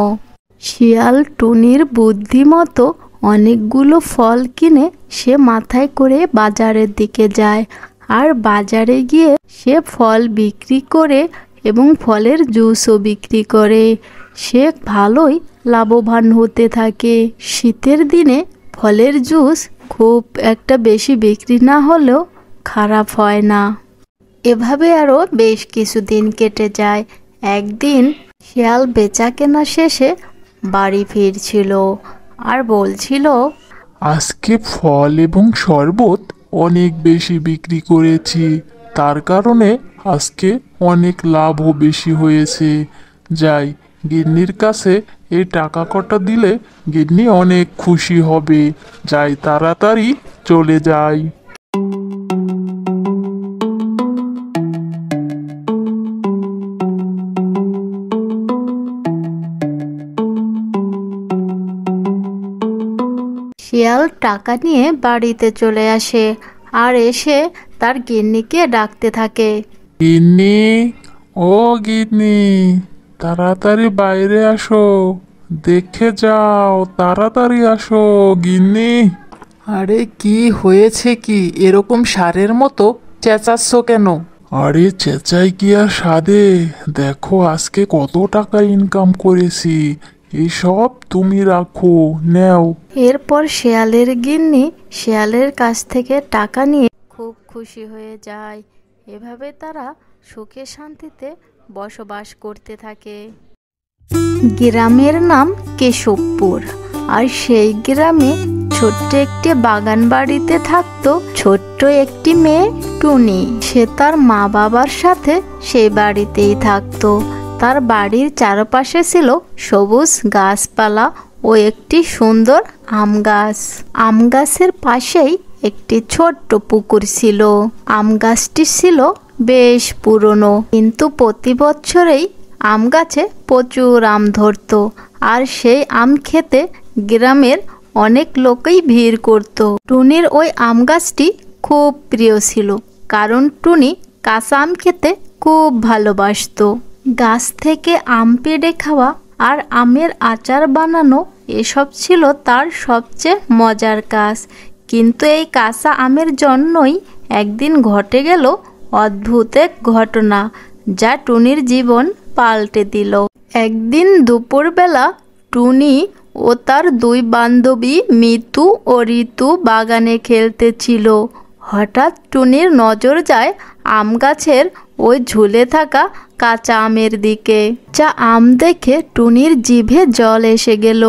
Speaker 2: শিয়াল টুনির বুদ্ধি মতো অনেকগুলো ফল কিনে সে মাথায় করে বাজারের দিকে যায়। আর বাজারে গিয়ে সে ফল বিক্রি করে এবং ফলের জুসও বিক্রি করে। সে ভালোই লাভবান হতে থাকে। শীতের দিনে ফলের জুস খুব একটা বেশি বিক্রি না হলেও খারাপ হয় না। এভাবে আরও বেশ কিছুদিন কেটে যায়। একদিন শিয়াল বেচা কেনা শেষে বাড়ি ফিরছিল আর বলছিল,
Speaker 1: আজকে ফল এবং শরবত অনেক বেশি বিক্রি করেছি, তার কারণে আজকে অনেক লাভও বেশি হয়েছে। যাই, গিন্নির কাছে এই টাকা কটা দিলে গিন্নি অনেক খুশি হবে। যাই, তাড়াতাড়ি চলে যাই।
Speaker 2: শিয়াল টাকা নিয়ে বাড়িতে চলে আসে আর এসে তার গিন্নিকে ডাকতে থাকে।
Speaker 1: গিন্নি, ও গিন্নি, তাড়াতাড়ি বাইরে আসো, দেখে যাও, তাড়াতাড়ি আসো গিন্নি।
Speaker 5: আরে কি হয়েছে কি, এরকম সারের মতো চেঁচাচ্ছ কেন?
Speaker 1: আরে চেঁচাই কি আর সাদে, দেখো আজকে কত টাকা ইনকাম করেছি, এইসব তুমি রাখো, নেও।
Speaker 2: এরপর শিয়ালের গিন্নি শিয়ালের কাছ থেকে টাকা নিয়ে খুব খুশি হয়ে যায়। এভাবে তারা সুখে শান্তিতে বসবাস করতে থাকে। গ্রামের নাম কেশবপুর। আর সেই গ্রামে ছোট্ট একটি বাগান বাড়িতে থাকতো ছোট্ট একটি মেয়ে টুনি। সে তার মা বাবার সাথে সেই বাড়িতেই থাকতো। তার বাড়ির চারপাশে ছিল সবুজ গাছপালা ও একটি সুন্দর আম গাছ। আম গাছের পাশেই একটি ছোট্ট পুকুর ছিল। আম গাছটি ছিল বেশ পুরনো, কিন্তু প্রতি বছরেই আম গাছে প্রচুর আম ধরতো। আর সেই আম খেতে গ্রামের অনেক লোকই ভিড় করত। টুনির ওই আম গাছটি খুব প্রিয় ছিল, কারণ টুনি কাঁচা আম খেতে খুব ভালোবাসতো। গাছ থেকে আম পেড়ে খাওয়া আর আমের আচার বানানো এসব ছিল তার সবচেয়ে মজার কাজ। কিন্তু এই কাঁচা আমের জন্যই একদিন ঘটে গেল অদ্ভুত এক ঘটনা, যা টুনির জীবন পাল্টে দিল। একদিন দুপুরবেলা টুনি ও তার দুই বান্ধবী মিতু ও ঋতু বাগানে খেলতেছিল। হঠাৎ টুনির নজর যায় আম গাছের ওই ঝুলে থাকা কাঁচা আমের দিকে। যা আম দেখে টুনির জিভে জল এসে গেল,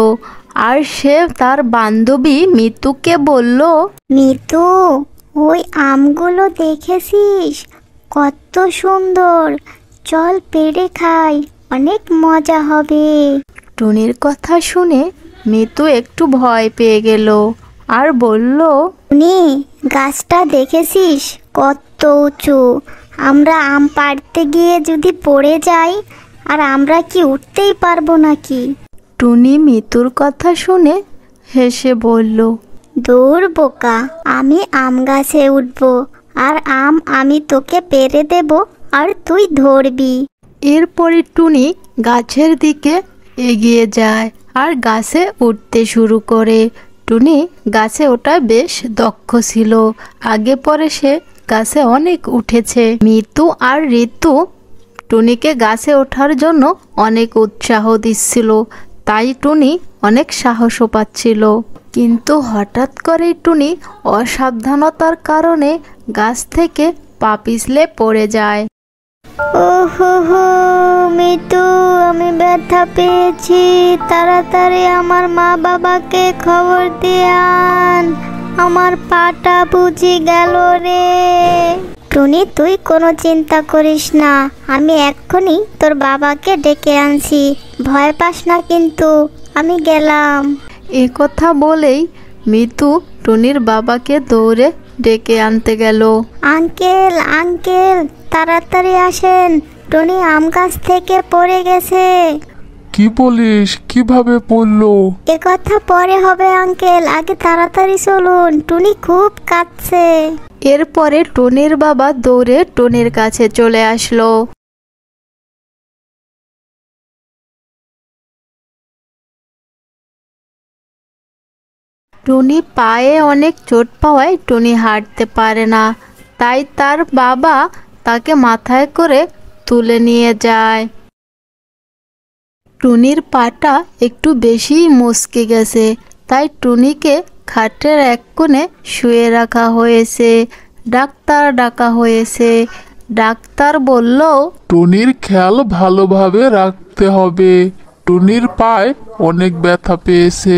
Speaker 2: আর সে তার বান্ধবী মিতুকে বলল,
Speaker 4: মিতু, ওই আমগুলো দেখেছিস? কত সুন্দর! চল পেড়ে খাই, অনেক মজা হবে।
Speaker 2: টুনির কথা শুনে মিতু একটু ভয় পেয়ে গেল আর বলল,
Speaker 4: টুনি, গাছটা দেখেছিস কত উঁচু? আমরা আম পাড়তে গিয়ে যদি পড়ে যাই, আর আমরা কি উঠতেই পারবো নাকি?
Speaker 2: টুনি মিতুর কথা শুনে হেসে বলল,
Speaker 4: দূর বোকা, আমি আম গাছে উঠবো, আর আম আমি তোকে পেড়ে দেব, আর তুই ধরবি।
Speaker 2: এরপরে টুনি গাছের দিকে এগিয়ে যায় আর গাছে উঠতে শুরু করে। টুনি গাছে ওঠা বেশ দক্ষ ছিল, আগে পরে সে গাছে অনেক উঠেছে। মিতু আর ঋতু টুনিকে গাছে ওঠার জন্য অনেক উৎসাহ দিচ্ছিল, তাই টুনি অনেক সাহসও পাচ্ছিল। কিন্তু হঠাৎ করে টুনি অসাবধানতার কারণে গাছ থেকে পা পিছলে পড়ে যায়।
Speaker 4: ওহো, মিতু, আমি ব্যথা পেয়েছি, তাড়াতাড়ি আমার মা বাবাকে খবর দিয়ে আন, আমার পাটা বুঝি গেল রে। টুনি, তুই কোনো চিন্তা করিস না, আমি এক্ষুনি তোর বাবাকে ডেকে আনছি, ভয় পাস না কিন্তু, আমি গেলাম।
Speaker 2: এ কথা বলেই মিতু টুনির বাবাকে দৌড়ে ডেকে আনতে গেল।
Speaker 4: আঙ্কেল, আঙ্কেল, তাড়াতাড়ি আসেন, টুনি আম গাছ থেকে পড়ে গেছে।
Speaker 1: কি বলিস? কিভাবে পড়লো?
Speaker 4: এ কথা পরে হবে আঙ্কেল, আগে তাড়াতাড়ি চলুন, টুনি খুব কাঁদছে।
Speaker 2: এরপরে টুনির বাবা দৌড়ে টুনির কাছে চলে আসলো। টুনি পায়ে অনেক চোট পাওয়ায় টুনি হাঁটতে পারে না, তাই তার বাবা তাকে মাথায় করে তুলে নিয়ে যায়। টুনির পাটা একটু বেশিই মচকে গেছে, তাই টুনিকে খাটের এক কোণে শুয়ে রাখা হয়েছে। ডাক্তার ডাকা হয়েছে। ডাক্তার বলল,
Speaker 1: টুনির খেয়াল ভালোভাবে রাখতে হবে। টুনির পায়ে অনেক ব্যথা পেয়েছে।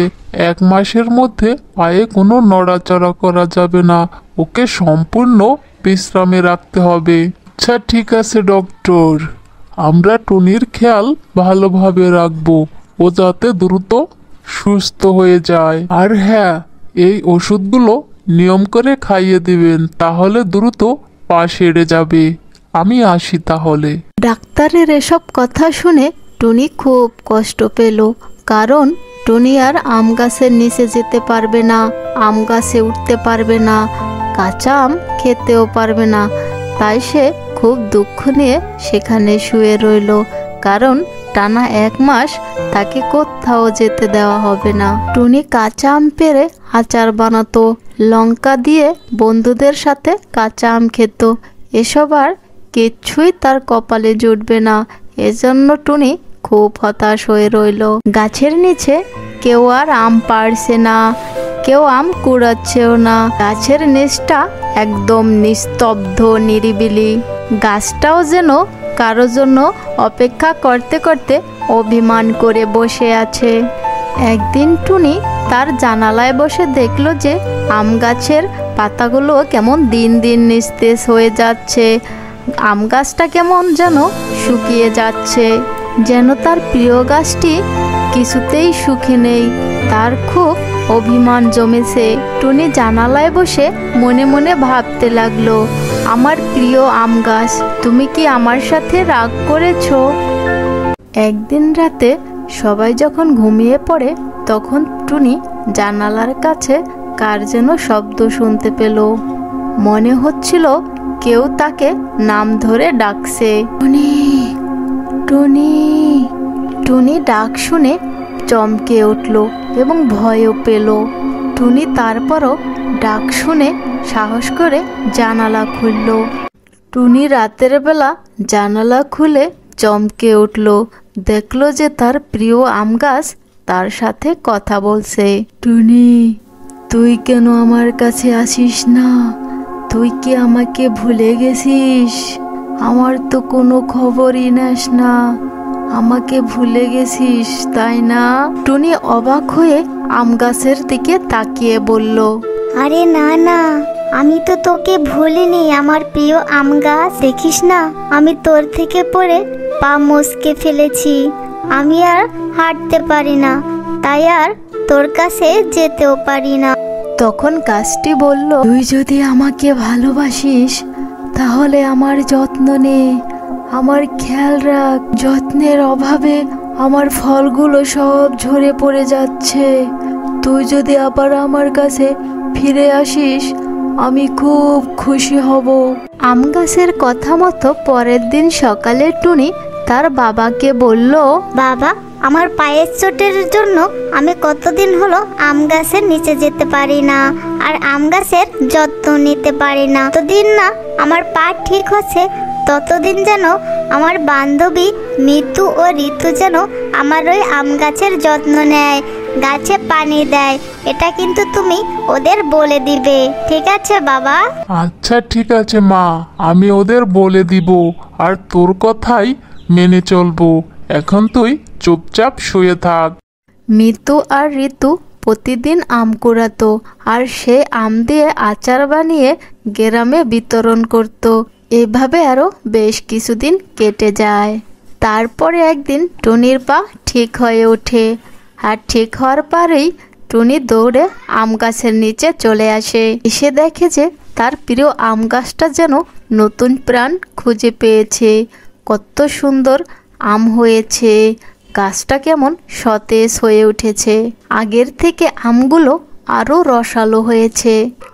Speaker 1: 1 মাসের মধ্যে পায়ে কোনো নড়াচড়া করা যাবে না, ওকে সম্পূর্ণ বিশ্রামে রাখতে হবে। আচ্ছা, ঠিক আছে ডক্টর, আমরা টুনির খেয়াল ভালোভাবে রাখবো, ও যাতে দ্রুত সুস্থ হয়ে যায়। আর হ্যাঁ, এই ওষুধগুলো নিয়ম করে খাইয়ে দিবেন, তাহলে দ্রুত পা সেরে যাবে। আমি আসি তাহলে।
Speaker 2: ডাক্তারের এসব কথা শুনে টুনি খুব কষ্ট পেল, কারণ টুনি আর আম গাছের নিচে যেতে পারবে না, আম গাছে উঠতে পারবে না, কাঁচা আম খেতেও পারবে না। তাই সে খুব দুঃখ নিয়ে সেখানে শুয়ে রইল, কারণ টানা 1 মাস তাকে কোথাও যেতে দেওয়া হবে না। টুনি কাঁচা আম পেড়ে আচার বানাতো, লঙ্কা দিয়ে বন্ধুদের সাথে কাঁচা আম খেত। এসব আর কিচ্ছুই তার কপালে জুটবে না, এজন্য টুনি খুব হতাশ হয়ে রইল। গাছের নিচে কেউ আর আম পাড়ছে না, কেউ আম কুড়াচ্ছেও না। গাছের নিচটা একদম নিস্তব্ধ, নিরিবিলি। গাছটাও যেন কারো জন্য অপেক্ষা করতে করতে অভিমান করে বসে আছে। একদিন টুনি তার জানালায় বসে দেখল যে আম গাছের পাতাগুলো কেমন দিন দিন নিস্তেজ হয়ে যাচ্ছে। আম গাছটা কেমন যেন শুকিয়ে যাচ্ছে, যেন তার প্রিয় গাছটি কিছুতেই সুখে নেই। তার খুব অভিমান জমেছে। টুনি জানালায় বসে মনে মনে ভাবতে লাগলো, আমার প্রিয় আম গাছ, তুমি কি আমার সাথে রাগ করেছো? একদিন রাতে সবাই যখন ঘুমিয়ে পড়ে, তখন টুনি জানালার কাছে কার যেন শব্দ শুনতে পেল। মনে হচ্ছিল কেউ তাকে নাম ধরে ডাকছে। টুনি, টুনি। টুনি ডাক শুনে চমকে উঠল এবং ভয়ও পেল। টুনি তারপরও ডাক শুনে সাহস করে জানালা খুলল। টুনি রাতের বেলা জানালা খুলে চমকে উঠল, দেখলো যে তার প্রিয় আম গাছ তার সাথে কথা বলছে। টুনি, তুই কেন আমার কাছে আসিস না? তুই কি আমাকে ভুলে গেছিস? আমার তো কোনো খবরই নেস না, আমাকে ভুলে গেছিস তাই না? টুনি অবাক হয়ে আম গাছের দিকে তাকিয়ে বলল,
Speaker 4: আরে না না, আমি তো তোকে ভুলিনি আমার প্রিয় আম গাছ। দেখিস না, আমি তোর থেকে পড়ে পা মচকে ফেলেছি। আমি আর হাঁটতে পারি না, তাই আর তোর কাছে যেতেও পারি না।
Speaker 2: তখন গাছটি বলল, তুই যদি আমাকে ভালোবাসিস তাহলে আমার যত্ন নে, আমার খেয়াল রাখ। যত্নের অভাবে আমার ফলগুলো সব ঝরে পড়ে যাচ্ছে। তুই যদি আবার আমার কাছে ফিরে আসিস আমি খুব খুশি হব। আম গাছের কথা মতো পরের দিন সকালে টুনি তার বাবাকে বলল,
Speaker 4: বাবা, আমার পায়ের চোটের জন্য আমি কতদিন হলো আম গাছের নিচে যেতে পারি না, আর আম গাছের যত্ন নিতে পারি না। ততদিন না আমার পা ঠিক হচ্ছে, ততদিন যেন আমার বান্ধবী মিতু ও ঋতু যেন আমার ওই আম গাছের যত্ন নেয়, গাছে পানি দেয়। এটা কিন্তু তুমি ওদের বলে দিবে, ঠিক আছে বাবা?
Speaker 1: আচ্ছা ঠিক আছে মা, আমি ওদের বলে দিব, আর তোর কথাই মেনে চলবো। এখন তুই চুপচাপ শুয়ে থাক।
Speaker 2: মিতু আর ঋতু প্রতিদিন আম কুড়াতো, আর সে আম দিয়ে আচার বানিয়ে গ্রামে বিতরণ করত। এভাবে আরো বেশ কিছুদিন কেটে যায়। তারপরে একদিন টুনির পা ঠিক হয়ে ওঠে, আর ঠিক হওয়ার পরেই টুনি দৌড়ে আম গাছের নিচে চলে আসে। এসে দেখে যে তার প্রিয় আম গাছটা যেন নতুন প্রাণ খুঁজে পেয়েছে। কত সুন্দর আম হয়েছে, গাছটা কেমন সতেজ হয়ে উঠেছে, আগের থেকে আমগুলো আরো রসালো হয়েছে।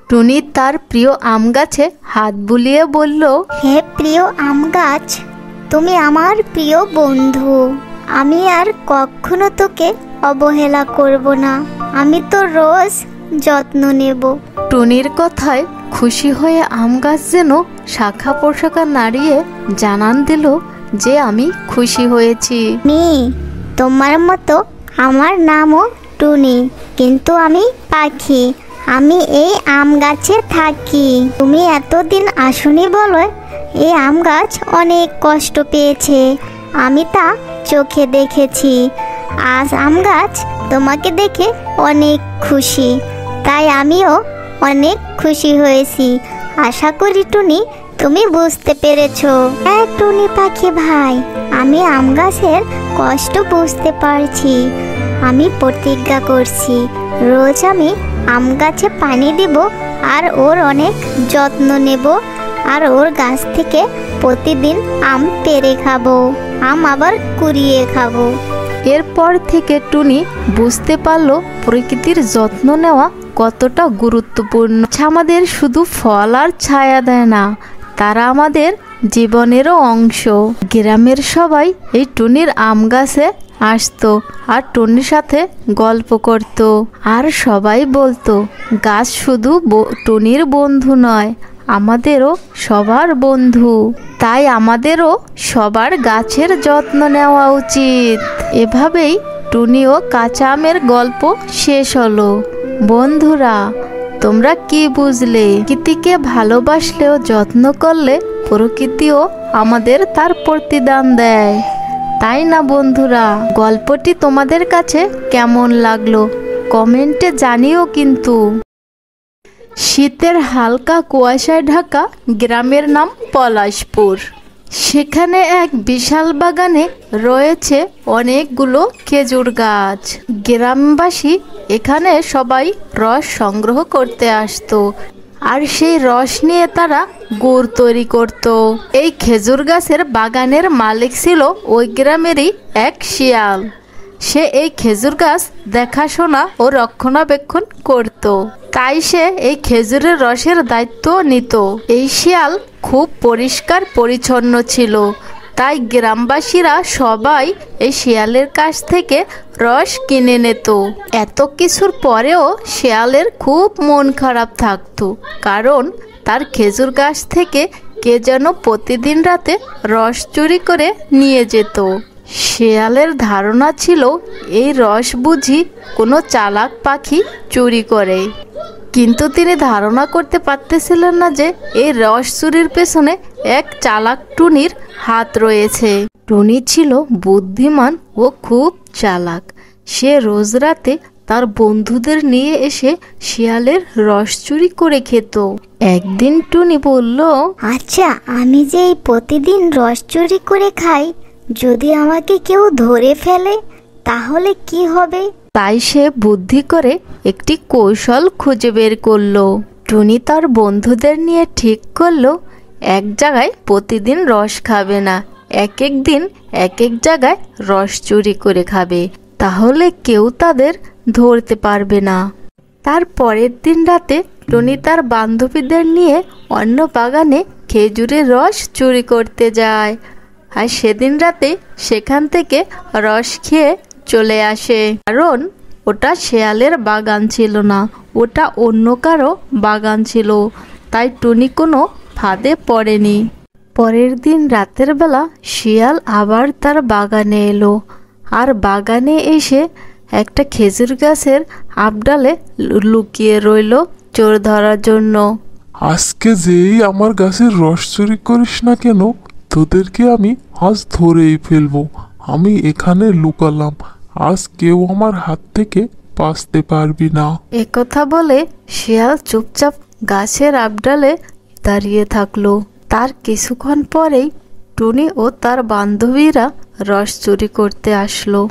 Speaker 2: টুনি তার প্রিয় আম গাছে হাত বুলিয়ে বলল,
Speaker 4: হে প্রিয় আম গাছ, তুমি আমার প্রিয় বন্ধু। আমি আর কখনো তোকে অবহেলা করব না, আমি তো রোজ যত্ন নেব।
Speaker 2: টুনির কথায় খুশি হয়ে আম গাছ যেন শাখা পোশাকা নাড়িয়ে জানান দিল যে আমি খুশি হয়েছি।
Speaker 4: তোমার মতো আমার নামও টুনি, কিন্তু আমি পাখি। আমি এই আম গাছে থাকি। তুমি এতদিন আসনি বলে এই আম গাছ অনেক কষ্ট পেয়েছে, আমি তা চোখে দেখেছি। আজ আম গাছ তোমাকে দেখে অনেক খুশি, তাই আমিও অনেক খুশি হয়েছি। আশা করি টুনি তুমি বুঝতে পেরেছো। হ্যাঁ টুনি পাখি ভাই, আমি আম গাছের কষ্ট বুঝতে পারছি। আমি প্রতিজ্ঞা করছি, রোজ আমি আম গাছে পানি দিব, আর ওর অনেক যত্ন নেব, আর ওর গাছ থেকে প্রতিদিন আম পেড়ে খাবো, আম আবার কুড়িয়ে খাবো।
Speaker 2: এরপর থেকে টুনি বুঝতে পারলো প্রকৃতির যত্ন নেওয়া কতটা গুরুত্বপূর্ণ। আমাদের শুধু ফল আর ছায়া দেয় না, তারা আমাদের জীবনেরও অংশ। গ্রামের সবাই এই টুনির আম গাছে আসতো আর টুনির সাথে গল্প করত, আর সবাই বলতো গাছ শুধু টুনির বন্ধু নয়, আমাদেরও সবার বন্ধু। তাই আমাদেরও সবার গাছের যত্ন নেওয়া উচিত। এভাবেই টুনি ও কাঁচা আমের গল্প শেষ হলো। বন্ধুরা, তোমরা কি বুঝলে? প্রকৃতিকে ভালোবাসলেও যত্ন করলে প্রকৃতিও আমাদের তার প্রতিদান দেয়, তাই না বন্ধুরা? গল্পটি তোমাদের কাছে কেমন লাগলো কমেন্টে জানিও কিন্তু। শীতের হালকা কুয়াশায় ঢাকা গ্রামের নাম পলাশপুর। সেখানে এক বিশাল বাগানে রয়েছে অনেকগুলো খেজুর গাছ। গ্রামবাসী এখানে সবাই রস সংগ্রহ করতে আসতো, আর সেই রস নিয়ে তারা গুড় তৈরি করত। এই খেজুর গাছের বাগানের মালিক ছিল ওই গ্রামেরই এক শিয়াল। সে এই খেজুর গাছ দেখাশোনা ও রক্ষণাবেক্ষণ করত, তাই সে এই খেজুরের রসের দায়িত্ব নিত। এই শিয়াল খুব পরিষ্কার পরিচ্ছন্ন ছিল, তাই গ্রামবাসীরা সবাই এই শিয়ালের কাছ থেকে রস কিনে নিত। এত কিছুর পরেও শিয়ালের খুব মন খারাপ থাকতো, কারণ তার খেজুর গাছ থেকে কে যেন প্রতিদিন রাতে রস চুরি করে নিয়ে যেত। শিয়ালের ধারণা ছিল এই রস বুঝি কোনো চালাক পাখি চুরি করে, কিন্তু তিনি ধারণা করতে পারতেছিলেন না যে এই রস চুরির পেছনে এক চালাক টুনির হাত রয়েছে। টুনি ছিল বুদ্ধিমান ও খুব চালাক। সে রোজ রাতে তার বন্ধুদের নিয়ে এসে শিয়ালের রস চুরি করে খেত। একদিন টুনি বলল,
Speaker 4: আচ্ছা, আমি যে এই প্রতিদিন রস চুরি করে খাই, যদি আমাকে কেউ ধরে ফেলে তাহলে কি হবে?
Speaker 2: তাই সে বুদ্ধি করে একটি কৌশল খুঁজে বের করলো। টুনি তার বন্ধুদের নিয়ে ঠিক করলো এক জায়গায় প্রতিদিন রস খাবে না, এক এক দিন এক এক জায়গায় রস চুরি করে খাবে, তাহলে কেউ তাদের ধরতে পারবে না। তার পরের দিন রাতে টুনি তার বান্ধবীদের নিয়ে অন্য বাগানে খেজুরের রস চুরি করতে যায়, আর সেদিন রাতে সেখান থেকে রস খেয়ে চলে আসে। কারণ ওটা শেয়ালের বাগান ছিল না, ওটা অন্য কারো বাগান ছিল, তাই টুনি কোনো ফাঁদে পড়েনি। পরের দিন রাতের বেলা শিয়াল আবার তার বাগানে এলো, আর বাগানে এসে একটা খেজুর গাছের আবডালে লুকিয়ে রইল চোর ধরার জন্য।
Speaker 1: আজকে যেই আমার গাছের রস চুরি করিস না কেন, তোদেরকে আমি আজ ধরেই ফেলবো। আমি এখানে লুকালাম, আজ কেউ আমার হাত থেকে বাঁচতে পারবি না।
Speaker 2: একথা বলে শিয়াল চুপচাপ গাছের আবডালে দাঁড়িয়ে থাকলো। তার কিছুক্ষণ পরেই টুনি ও তার বান্ধবীরা রস চুরি করতে আসলো।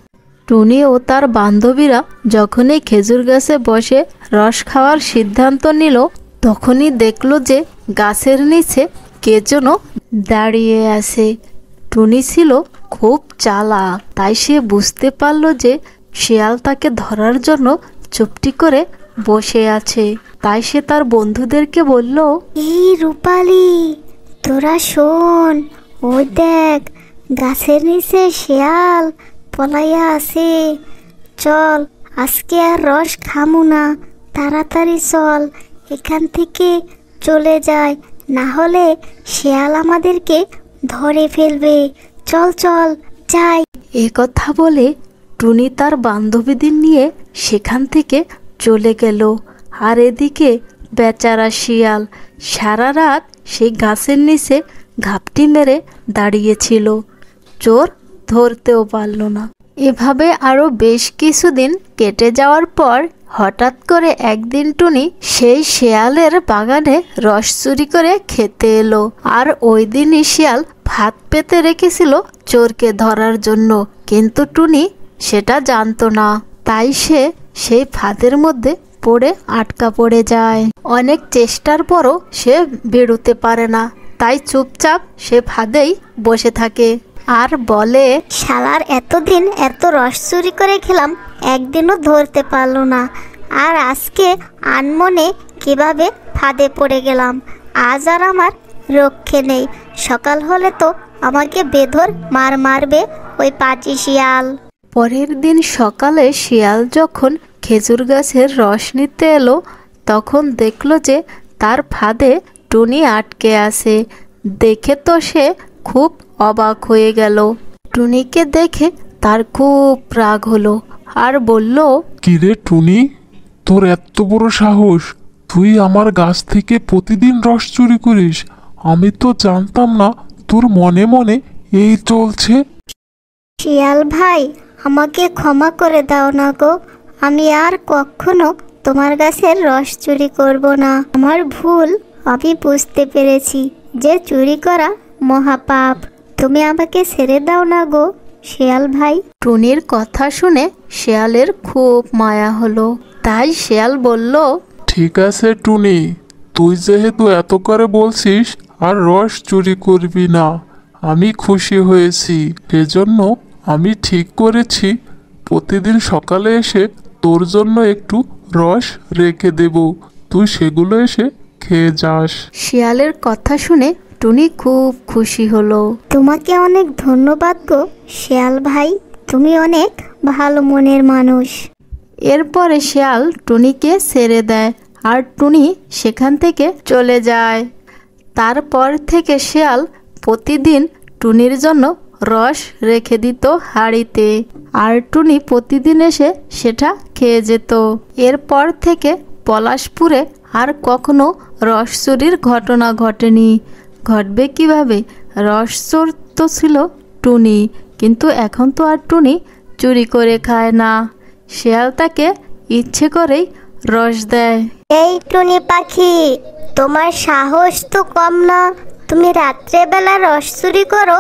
Speaker 2: টুনি ও তার বান্ধবীরা যখনই খেজুর গাছে বসে রস খাওয়ার সিদ্ধান্ত নিল, তখনই দেখলো যে গাছের নিচে কে যেন দাঁড়িয়ে আছে। টুনি ছিল খুব চালাক, তাই সে বুঝতে পারল যে শিয়াল তাকে ধরার জন্য চুপটি করে বসে আছে। তাই সে তার বন্ধুদেরকে বলল,
Speaker 4: এই রূপালি, তোরা শোন, ওই দেখ গাছের নিচে শিয়াল পলাইয়া আছে। চল, আজকে আর রস খামু না, তাড়াতাড়ি চল, এখান থেকে চলে যাই, না হলে শিয়াল আমাদেরকে ধরে ফেলবে। চল চল যাই।
Speaker 2: এ কথা বলে টুনি তার বান্ধবীদের নিয়ে সেখান থেকে চলে গেল। আর এদিকে বেচারা শিয়াল সারা রাত সেই গাছের নিচে ঘাপটি মেরে দাঁড়িয়েছিল, চোর ধরতেও পারল না। এভাবে আরো বেশ কিছুদিন কেটে যাওয়ার পর হঠাৎ করে একদিন টুনি সেই শিয়ালের বাগানে রস চুরি করে খেতে এলো। আর ওই দিনই শিয়াল ভাত পেতে রেখেছিল চোরকে ধরার জন্য, কিন্তু টুনি সেটা জানতো না। তাই সে সেই ফাঁদের মধ্যে পড়ে আটকা পড়ে যায়। অনেক চেষ্টার পরও সে বেরোতে পারে না, তাই চুপচাপ সে ফাঁদেই বসে থাকে আর বলে,
Speaker 4: শালার এতদিন এত রস চুরি করে খেলাম, একদিনও ধরতে পারলো না, আর আজকে আনমনে কিভাবে ফাঁদে পড়ে গেলাম। আজ আর আমার রক্ষে নেই, সকাল হলে তো আমাকে বেধর মারবে ওই পাঁচি শিয়াল।
Speaker 2: পরের দিন সকালে শিয়াল যখন খেজুর গাছের রস নিতে এলো, তখন দেখলো যে তার ফাঁদে টুনি আটকে আছে। দেখে তো সে খুব অবাক হয়ে গেল। টুনিকে দেখে তার খুব রাগ হলো আর বলল,
Speaker 1: কিরে টুনি, তোর এত বড় সাহস, তুই আমার গাছ থেকে প্রতিদিন রস চুরি করিস? আমি তো জানতাম না তোর মনে মনে এই চলছে।
Speaker 4: শিয়াল ভাই, আমাকে ক্ষমা করে দাও না গো, আমি আর কখনো তোমার গাছের রস চুরি করব না। আমার ভুল, আমি বুঝতে পেরেছি যে চুরি করা মহাপাপ। তুমি আমাকে ছেড়ে দাও না গো শিয়াল ভাই।
Speaker 2: টুনির কথা শুনে শিয়ালের খুব মায়া হলো, তাই শিয়াল বলল,
Speaker 1: ঠিক আছে টুনি, তুই যেহেতু এত করে বলছিস আর রস চুরি করবি না, আমি খুশি হয়েছি। সেজন্য আমি ঠিক করেছি প্রতিদিন সকালে এসে তোর জন্য একটু রস রেখে দেব, তুই সেগুলো এসে খেয়ে যাস।
Speaker 2: শিয়ালের কথা শুনে টুনি খুব খুশি হলো।
Speaker 4: তোমাকে অনেক ধন্যবাদ গো শিয়াল ভাই, তুমি অনেক ভালো মনের মানুষ।
Speaker 2: এরপরে শিয়াল টুনিকে ছেড়ে দেয় আর টুনি সেখান থেকে চলে যায়। তারপর থেকে শিয়াল প্রতিদিন টুনির জন্য রস রেখে দিত হাঁড়িতে, আর টুনি প্রতিদিন এসে সেটা খেয়ে যেত। এরপর থেকে পলাশপুরে আর কখনো রস চুরির ঘটনা ঘটেনি। ঘটবে কিভাবে? রস চোর তো ছিল টুনি, কিন্তু এখন তো আর টুনি চুরি করে খায় না। শিয়াল তাকে ইচ্ছে করেই রস দেয়।
Speaker 4: এই টুনি পাখি, তোমার সাহস তো কম না। তুমি রাত্রেবেলা রস চুরি করো,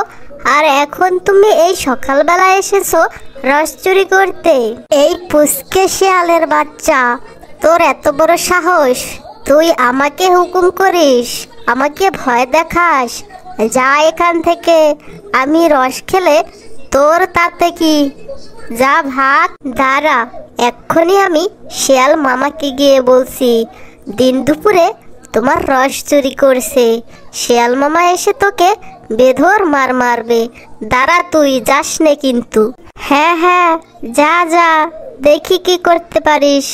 Speaker 4: আর এখন তুমি এই সকালবেলা এসেছো রস চুরি করতে? এই পুচকে শিয়ালের বাচ্চা, তোর এত বড় সাহস! তুই আমাকে হুকুম করিস, আমাকে ভয় দেখাস? যা এখান থেকে। আমি রস খেলে তোর তাতে কি? যা ভাগ। দাঁড়া, এক্ষুনি আমি শিয়াল মামাকে গিয়ে বলছি দিন দুপুরে তোমার রস চুরি করছে। শিয়াল মামা এসে তোকে বেধর মারবে। দাঁড়া, তুই যাস নে কিন্তু। হ্যাঁ হ্যাঁ, যা যা, দেখি কি করতে পারিস,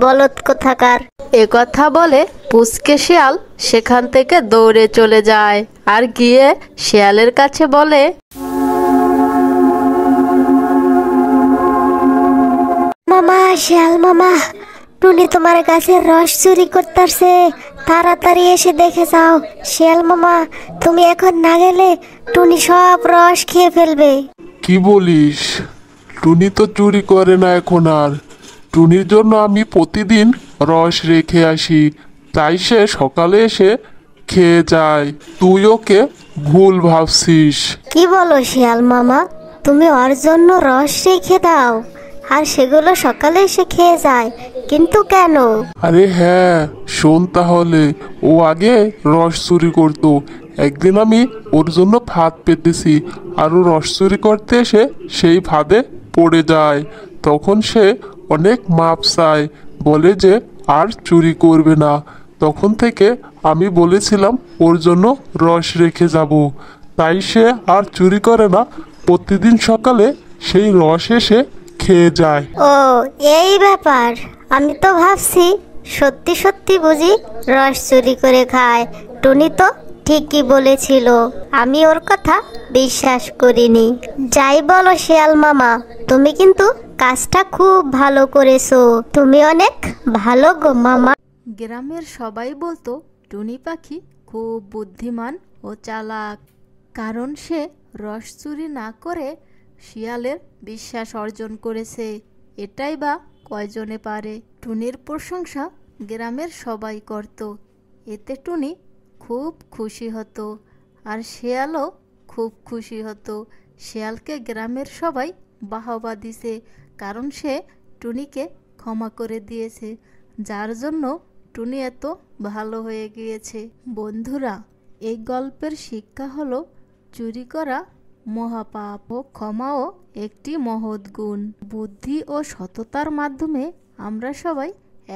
Speaker 4: বলদ কোথাকার।
Speaker 2: একথা বলে পুচকে শিয়াল সেখান থেকে দৌড়ে চলে যায়, আর গিয়ে শিয়ালের কাছে বলে,
Speaker 4: মামা, শিয়াল মামা, টুনি তোমার গাছের রস চুরি করতেছে, তাড়াতাড়ি এসে দেখে যাও। শিয়াল মামা, তুমি এখন না গেলে টুনি সব রস খেয়ে ফেলবে।
Speaker 3: কি বলিস? টুনি তো চুরি করে না এখন আর। টুনির জন্য আমি প্রতিদিন রস রেখে আসি, তাই সে সকালে এসে খেয়ে যায়। তুই ওকে ভুল ভাবছিস।
Speaker 4: কি বলো শিয়াল মামা? তুমি ওর জন্য রস রেখে দাও, আর সেগুলো সকালে এসে খেয়ে যায়, কিন্তু কেন?
Speaker 3: আরে হ্যাঁ, শোন তাহলে। ও আগে রস চুরি করতো। একদিন আমি ওর জন্য ফাঁদ পেতেছি, আর ও রস চুরি করতে এসে সেই ফাঁদে পড়ে যায়। তখন সে অনেক মাপ চায়, বলে যে আর চুরি করবে না। তখন থেকে আমি বলেছিলাম ওর জন্য রস রেখে যাব, তাই সে আর চুরি করে না। প্রতিদিন সকালে সেই রস এসে খেয়ে যায়।
Speaker 4: ও, এই ব্যাপার। আমি তো ভাবছি সত্যি সত্যি বুঝি রস চুরি করে খায়। টুনি তো ঠিকই বলেছিল, আমি ওর কথা বিশ্বাস করিনি। যাই বলো শিয়াল মামা, তুমি কিন্তু কাজটা খুব ভালো করেছো। তুমি অনেক ভালো গো মামা।
Speaker 2: গ্রামের সবাই বলতো টুনি পাখি খুব বুদ্ধিমান ও চালাক, কারণ সে রস চুরি না করে শিয়ালের বিশ্বাস অর্জন করেছে। এটাই বা কয়জনে পারে? টুনির প্রশংসা গ্রামের সবাই করত, এতে টুনি খুব খুশি হতো, আর শিয়ালও খুব খুশি হতো। শিয়ালকে গ্রামের সবাই বাহবা দিছে, কারণ সে টুনিকে ক্ষমা করে দিয়েছে, যার জন্য টুনি এত ভালো হয়ে গিয়েছে। বন্ধুরা, এই গল্পের শিক্ষা হলো চুরি করা মহাপাপ ও ক্ষমাও একটি মহৎ গুণ। বুদ্ধি ও সততার মাধ্যমে আমরা সবাই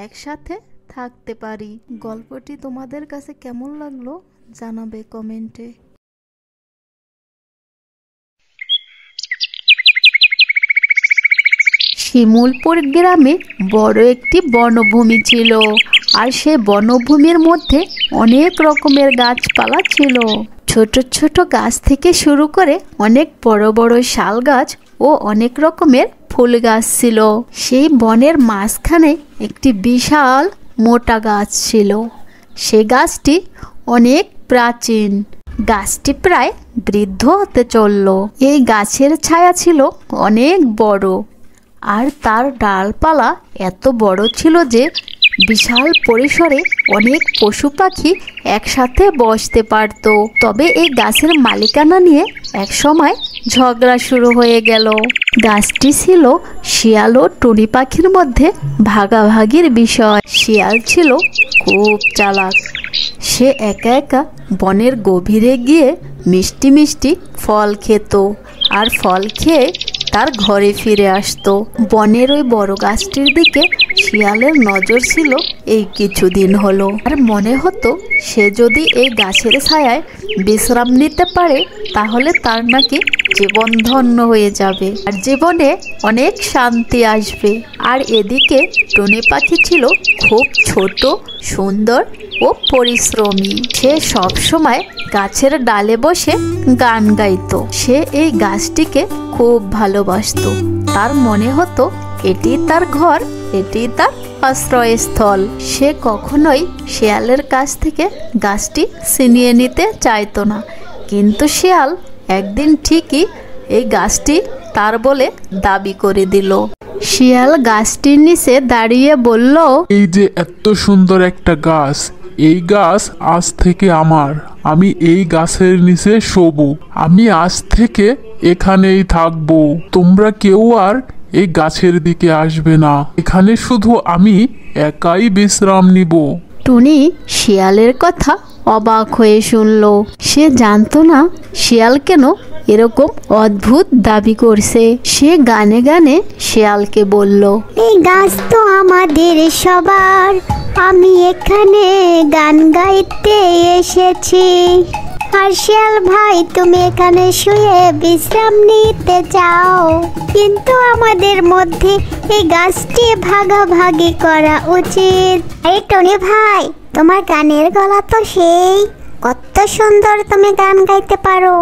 Speaker 2: একসাথে থাকতে পারি। গল্পটি তোমাদের কাছে কেমন লাগলো জানাবে কমেন্টে। শিমুলপুর গ্রামে বড় একটি বনভূমি ছিল, আর সে বনভূমির মধ্যে অনেক রকমের গাছপালা ছিল। ছোট ছোট গাছ থেকে শুরু করে অনেক বড় বড় শাল গাছ ও অনেক রকমের ফুল গাছ ছিল। সেই বনের মাঝখানে একটি বিশাল মোটা গাছ ছিল। সে গাছটি অনেক প্রাচীন, গাছটি প্রায় বৃদ্ধ হতে চলল। এই গাছের ছায়া ছিল অনেক বড়, আর তার ডালপালা এত বড় ছিল যে বিশাল পরিসরে অনেক পশু পাখি একসাথে বসতে পারত। তবে এই গাছের মালিকানা নিয়ে এক সময় ঝগড়া শুরু হয়ে গেল। গাছটি ছিল শিয়াল ও টুনি পাখির মধ্যে ভাগাভাগির বিষয়। শিয়াল ছিল খুব চালাক। সে একা একা বনের গভীরে গিয়ে মিষ্টি মিষ্টি ফল খেত, আর ফল খেয়ে তার ঘরে ফিরে আসতো। বনের ওই বড় গাছটির দিকে শিয়ালের নজর ছিল এই কিছুদিন হলো, আর মনে হতো সে যদি এই গাছের ছায়ায় বিশ্রাম নিতে পারে তাহলে তার নাকি জীবন ধন্য হয়ে যাবে আর জীবনে অনেক শান্তি আসবে। আর এদিকে টুনি পাখি ছিল খুব ছোট, সুন্দর ও পরিশ্রমী। সে সব সময় গাছের ডালে বসে গান গাইতো। সে এই গাছটিকে খুব ভালোবাসতো। তার মনে হতো এটি তার ঘর, এটি তার আশ্রয়স্থল। সে কখনোই শিয়ালের কাছ থেকে গাছটি ছিনিয়ে নিতে চাইতো না। কিন্তু শিয়াল একদিন ঠিকই এই গাছটি তার বলে দাবি করে দিল। শিয়াল গাছটির নিচে দাঁড়িয়ে বলল,
Speaker 1: এই যে এত সুন্দর একটা গাছ, এই গাছ আজ থেকে আমার। আমি এই গাছের নিচে শোবো। আমি আজ থেকে এখানেই থাকবো। তোমরা কেউ আর এই গাছের দিকে আসবে না। এখানে শুধু আমি একাই বিশ্রাম নিব।
Speaker 2: টুনি শিয়ালের কথা অবাক হয়ে শুনল। সে জানতো না শিয়াল কেন এরকম অদ্ভুত দাবি করছে। সে গানে গানে শিয়ালকে বলল,
Speaker 4: এই গাছ তো আমাদের সবার, আমি এখানে গান গাইতে এসেছি। আর শিয়াল ভাই, তুমি এখানে শুয়ে বিশ্রাম নিতে চাও, কিন্তু আমাদের মধ্যে এই গাছটি ভাগাভাগি করা উচিত। এই টনি ভাই, তোমার গানের গলা তো সেই, কত সুন্দর তুমি গান গাইতে পারো।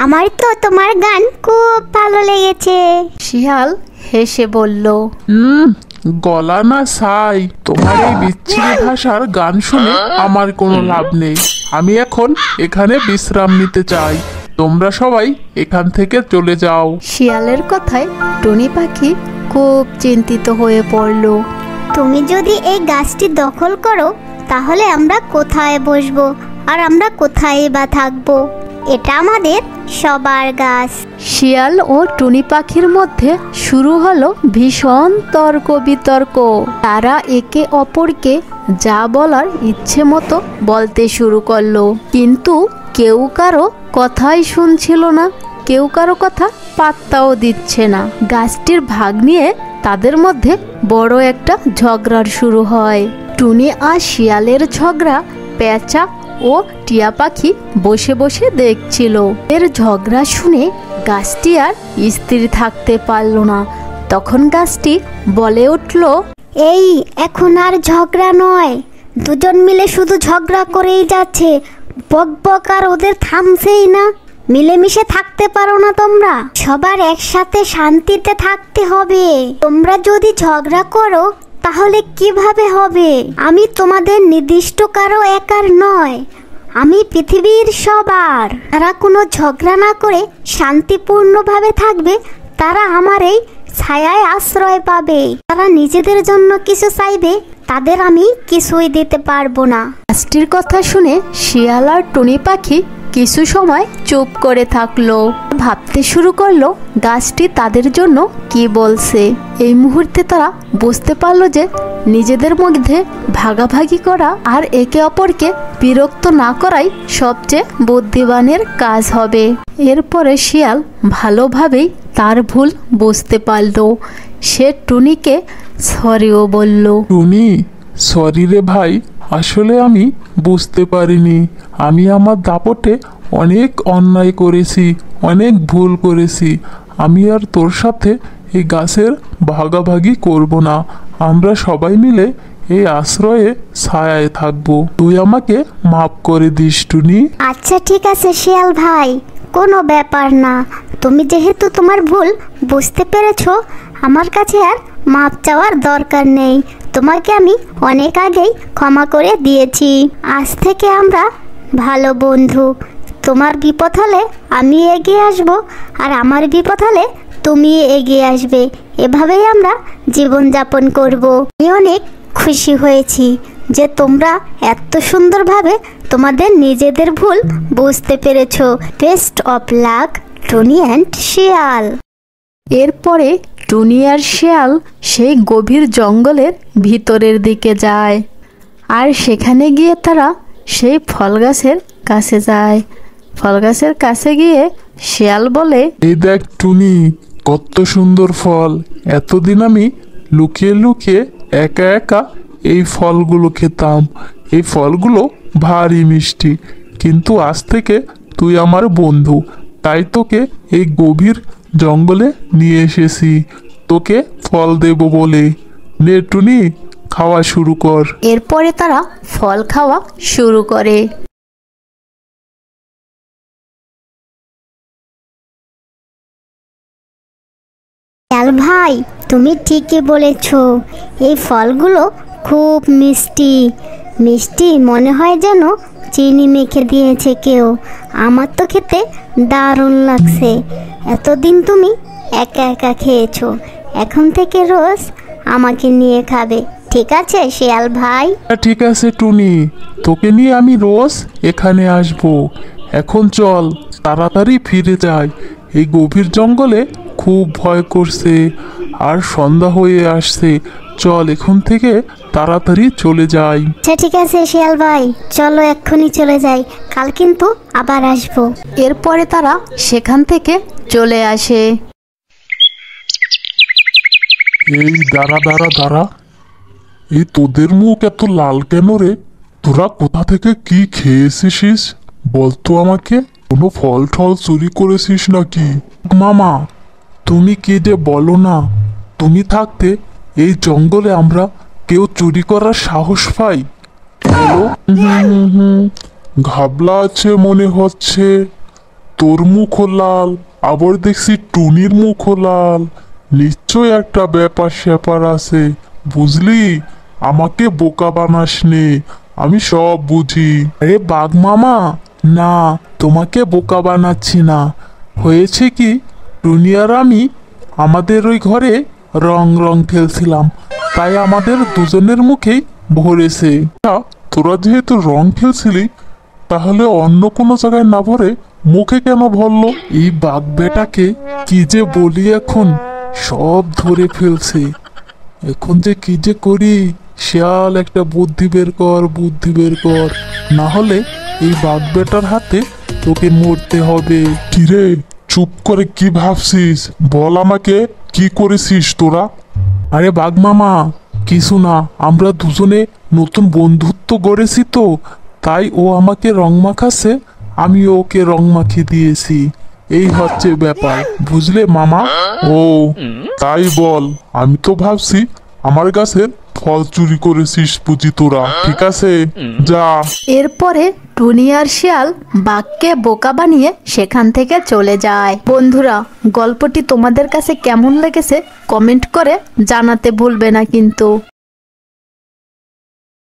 Speaker 4: আমার তো তোমার গান খুব ভালো লেগেছে।
Speaker 2: শিয়াল হেসে বলল,
Speaker 1: গলা না ছাই, তোমার এই বিচ্ছিরি ভাষার গান শুনে আমার কোনো লাভ নেই। আমি এখন এখানে বিশ্রাম নিতে চাই। তোমরা সবাই এখান থেকে চলে যাও।
Speaker 2: শিয়ালের কথায় টুনি পাখি খুব চিন্তিত হয়ে পড়ল।
Speaker 4: তুমি যদি এই গাছটি দখল করো, তাহলে আমরা কোথায় বসবো আর আমরা কোথায় বা থাকবো? এটা আমাদের সবার গাছ।
Speaker 2: শিয়াল ও টুনি পাখির মধ্যে শুরু হলো ভীষণ তর্ক বিতর্ক। তারা একে অপরকে যা বলার ইচ্ছে মতো বলতে শুরু করলো, কিন্তু কেউ কারো কথাই শুনছিল না, কেউ কারো কথা পাত্তাও দিচ্ছে না। গাছটির ভাগ নিয়ে তাদের মধ্যে বড় একটা ঝগড়া শুরু হয়। টুনি আর শিয়ালের ঝগড়া পেঁচা ও টিয়া পাখি বসে বসে দেখছিল। এর ঝগড়া শুনে গাছটি আর স্থির থাকতে পারল না। তখন গাছটি বলে উঠল,
Speaker 4: এই এখন আর ঝগড়া নয়, দুজন মিলে শুধু ঝগড়া করেই যাচ্ছে। বক বক আর ওদের থামছেই না। মিলেমিশে থাকতে পারো না তোমরা? সবার একসাথে শান্তিতে থাকতে হবে। তোমরা যদি ঝগড়া করো তাহলে কিভাবে হবে? আমি তোমাদের নির্দিষ্ট কারো একার নয়, আমি পৃথিবীর সবার। তারা কোনো ঝগড়া না করে শান্তিপূর্ণভাবে থাকবে, তারা আমার এই ছায়ায় আশ্রয় পাবে। তারা নিজেদের জন্য কিছু চাইবে, তাদের আমি কিছুই দিতে পারবো না।
Speaker 2: গাছটির কথা শুনে শিয়াল আর টুনি পাখি কিছু সময় চুপ করে থাকলো। ভাবতে শুরু করলো গাছটি তাদের জন্য কি বলছে। এই মুহূর্তে তারা বুঝতে পারলো যে নিজেদের মধ্যে ভাগাভাগি করা আর একে অপরকে বিরক্ত না করাই সবচেয়ে বুদ্ধিমানের কাজ হবে। এরপরে শিয়াল ভালোভাবেই তার ভুল বুঝতে পারলো। সে টুনিকে সরিও বলল।
Speaker 1: টুনি, সরি রে ভাই, আসলে আমি বুঝতে পারিনি। আমি আমার দাপটে অনেক অন্যায় করেছি, অনেক ভুল করেছি। আমি আর তোর সাথে এই গাছের ভাগাভাগি করব না। আমরা সবাই মিলে এই আশ্রয়ে ছায়ায় থাকবো। তুই আমাকে মাফ করে দিস টুনি।
Speaker 4: আচ্ছা ঠিক আছে শিয়াল ভাই, কোনো ব্যাপার না। তুমি যেহেতু তোমার ভুল বুঝতে পেরেছো, আমার কাছে আর মাপ চাওয়ার দরকার নেই। তোমাকে আমি অনেক আগেই ক্ষমা করে দিয়েছি। আজ থেকে আমরা ভালো বন্ধু। তোমার বিপদ হলে আমি এগিয়ে আসব, আর আমার বিপদ হলে তুমি এগিয়ে আসবে। এভাবেই আমরা জীবনযাপন করব। আমি অনেক খুশি হয়েছি যে তোমরা এত সুন্দরভাবে তোমাদের নিজেদের ভুল বুঝতে পেরেছো। Best of luck, Tuni and শিয়াল।
Speaker 2: এরপরে টুনি আর শিয়াল সেই গভীর জঙ্গলের ভিতরের দিকে যায়। আর সেখানে গিয়ে তারা সেই ফল গাছের কাছে যায়। ফল গাছের কাছে গিয়ে শিয়াল বলে,
Speaker 1: এই দেখ টুনি, কত সুন্দর ফল। এতদিন আমি লুকিয়ে লুকিয়ে একা একা এই ফলগুলো খেতাম। এই ফলগুলো ভারী মিষ্টি, কিন্তু আজ থেকে তুই আমার বন্ধু। তাই তোকে এই গভীর জঙ্গলে নিয়ে এসেছি তোকে ফল দেব বলে। নে টুনি, খাওয়া শুরু কর।
Speaker 2: এরপরে তারা ফল খাওয়া শুরু করে।
Speaker 4: শিয়াল ভাই, তুমি ঠিকই বলেছ, এই ফলগুলো খুব মিষ্টি মিষ্টি, মনে হয় যেন চিনি মেখে দিয়েছে কেউ। আমার তো খেতে দারুণ লাগছে। এতদিন তুমি একা একা খেয়েছো, এখন থেকে রোজ আমাকে নিয়ে খাবে, ঠিক আছে শিয়াল ভাই?
Speaker 1: ঠিক আছে টুনি, তোকে নিয়ে আমি রোজ এখানে আসব। এখন চল তাড়াতাড়ি ফিরে যাই, এই গভীর জঙ্গলে খুব ভয় করছে আর সন্ধ্যা হয়ে আসছে। চল এখন থেকে তাড়াতাড়ি চলে যাই।
Speaker 4: আচ্ছা ঠিক আছে শিয়াল ভাই, চলো এক্ষুনি চলে যাই, কাল কিন্তু আবার আসবো।
Speaker 2: এরপরে তারা সেখান থেকে চলে আসে।
Speaker 3: এই দাঁড়া দাঁড়া দাঁড়া, এই তোদের মুখ এত লাল কেন রে? তোরা কোথা থেকে কি খেয়েছিস বলতো আমাকে? কোনো ফল টল চুরি করেছিস নাকি?
Speaker 1: মামা, তুমি কি যে বলো না, তুমি থাকতে এই জঙ্গলে আমরা কেউ চুরি করার সাহস পাই?
Speaker 3: বলো? ঘাবলা আছে মনে হচ্ছে। তোর মুখও লাল, আবার দেখছি টুনির মুখও লাল। নিশ্চয় একটা ব্যাপার স্যাপার আছে, বুঝলি? আমাকে বোকা বানাস নে, আমি সব বুঝি।
Speaker 1: আরে বাঘ মামা, না, তোমাকে বোকা বানাচ্ছি না। হয়েছে কি, টুনি আর আমি আমাদের ওই ঘরে রং রং খেলছিলাম, তাই আমাদের দুজনের মুখেই ভরেছে।
Speaker 3: তোরা যেহেতু রং খেলছিলি, তাহলে অন্য কোনো জায়গায় না ভরে মুখে কেন ভরলো?
Speaker 1: এই বাঘ বেটাকে কি যে বলি, এখন সব ধরে ফেলছে। এখন যে কি যে করি, শিয়াল একটা বুদ্ধি বের কর, বুদ্ধি বের কর, না হলে এই বাঘ বেটার হাতে তোকে মরতে হবে।
Speaker 3: কিরে, চুপ করে কি ভাবছিস? বল আমাকে, কি করেছিস তোরা?
Speaker 1: আরে বাঘ মামা, কিছু না, আমরা দুজনে নতুন বন্ধুত্ব গড়েছি তো, তাই ও আমাকে রং মাখাচ্ছে, আমি ওকে রং মাখিয়ে দিয়েছি। এই হচ্ছে ব্যাপার, বুঝলে মামা?
Speaker 3: ও তাই বল, আমি তো ভাবছি আমার গাছের ফল চুরি করেছিস বুঝি তোরা। ঠিক আছে, যা।
Speaker 2: এরপরে টুনি আর শিয়াল বাঘকে বোকা বানিয়ে সেখান থেকে চলে যায়। বন্ধুরা, গল্পটি তোমাদের কাছে কেমন লেগেছে কমেন্ট করে জানাতে ভুলবে না কিন্তু।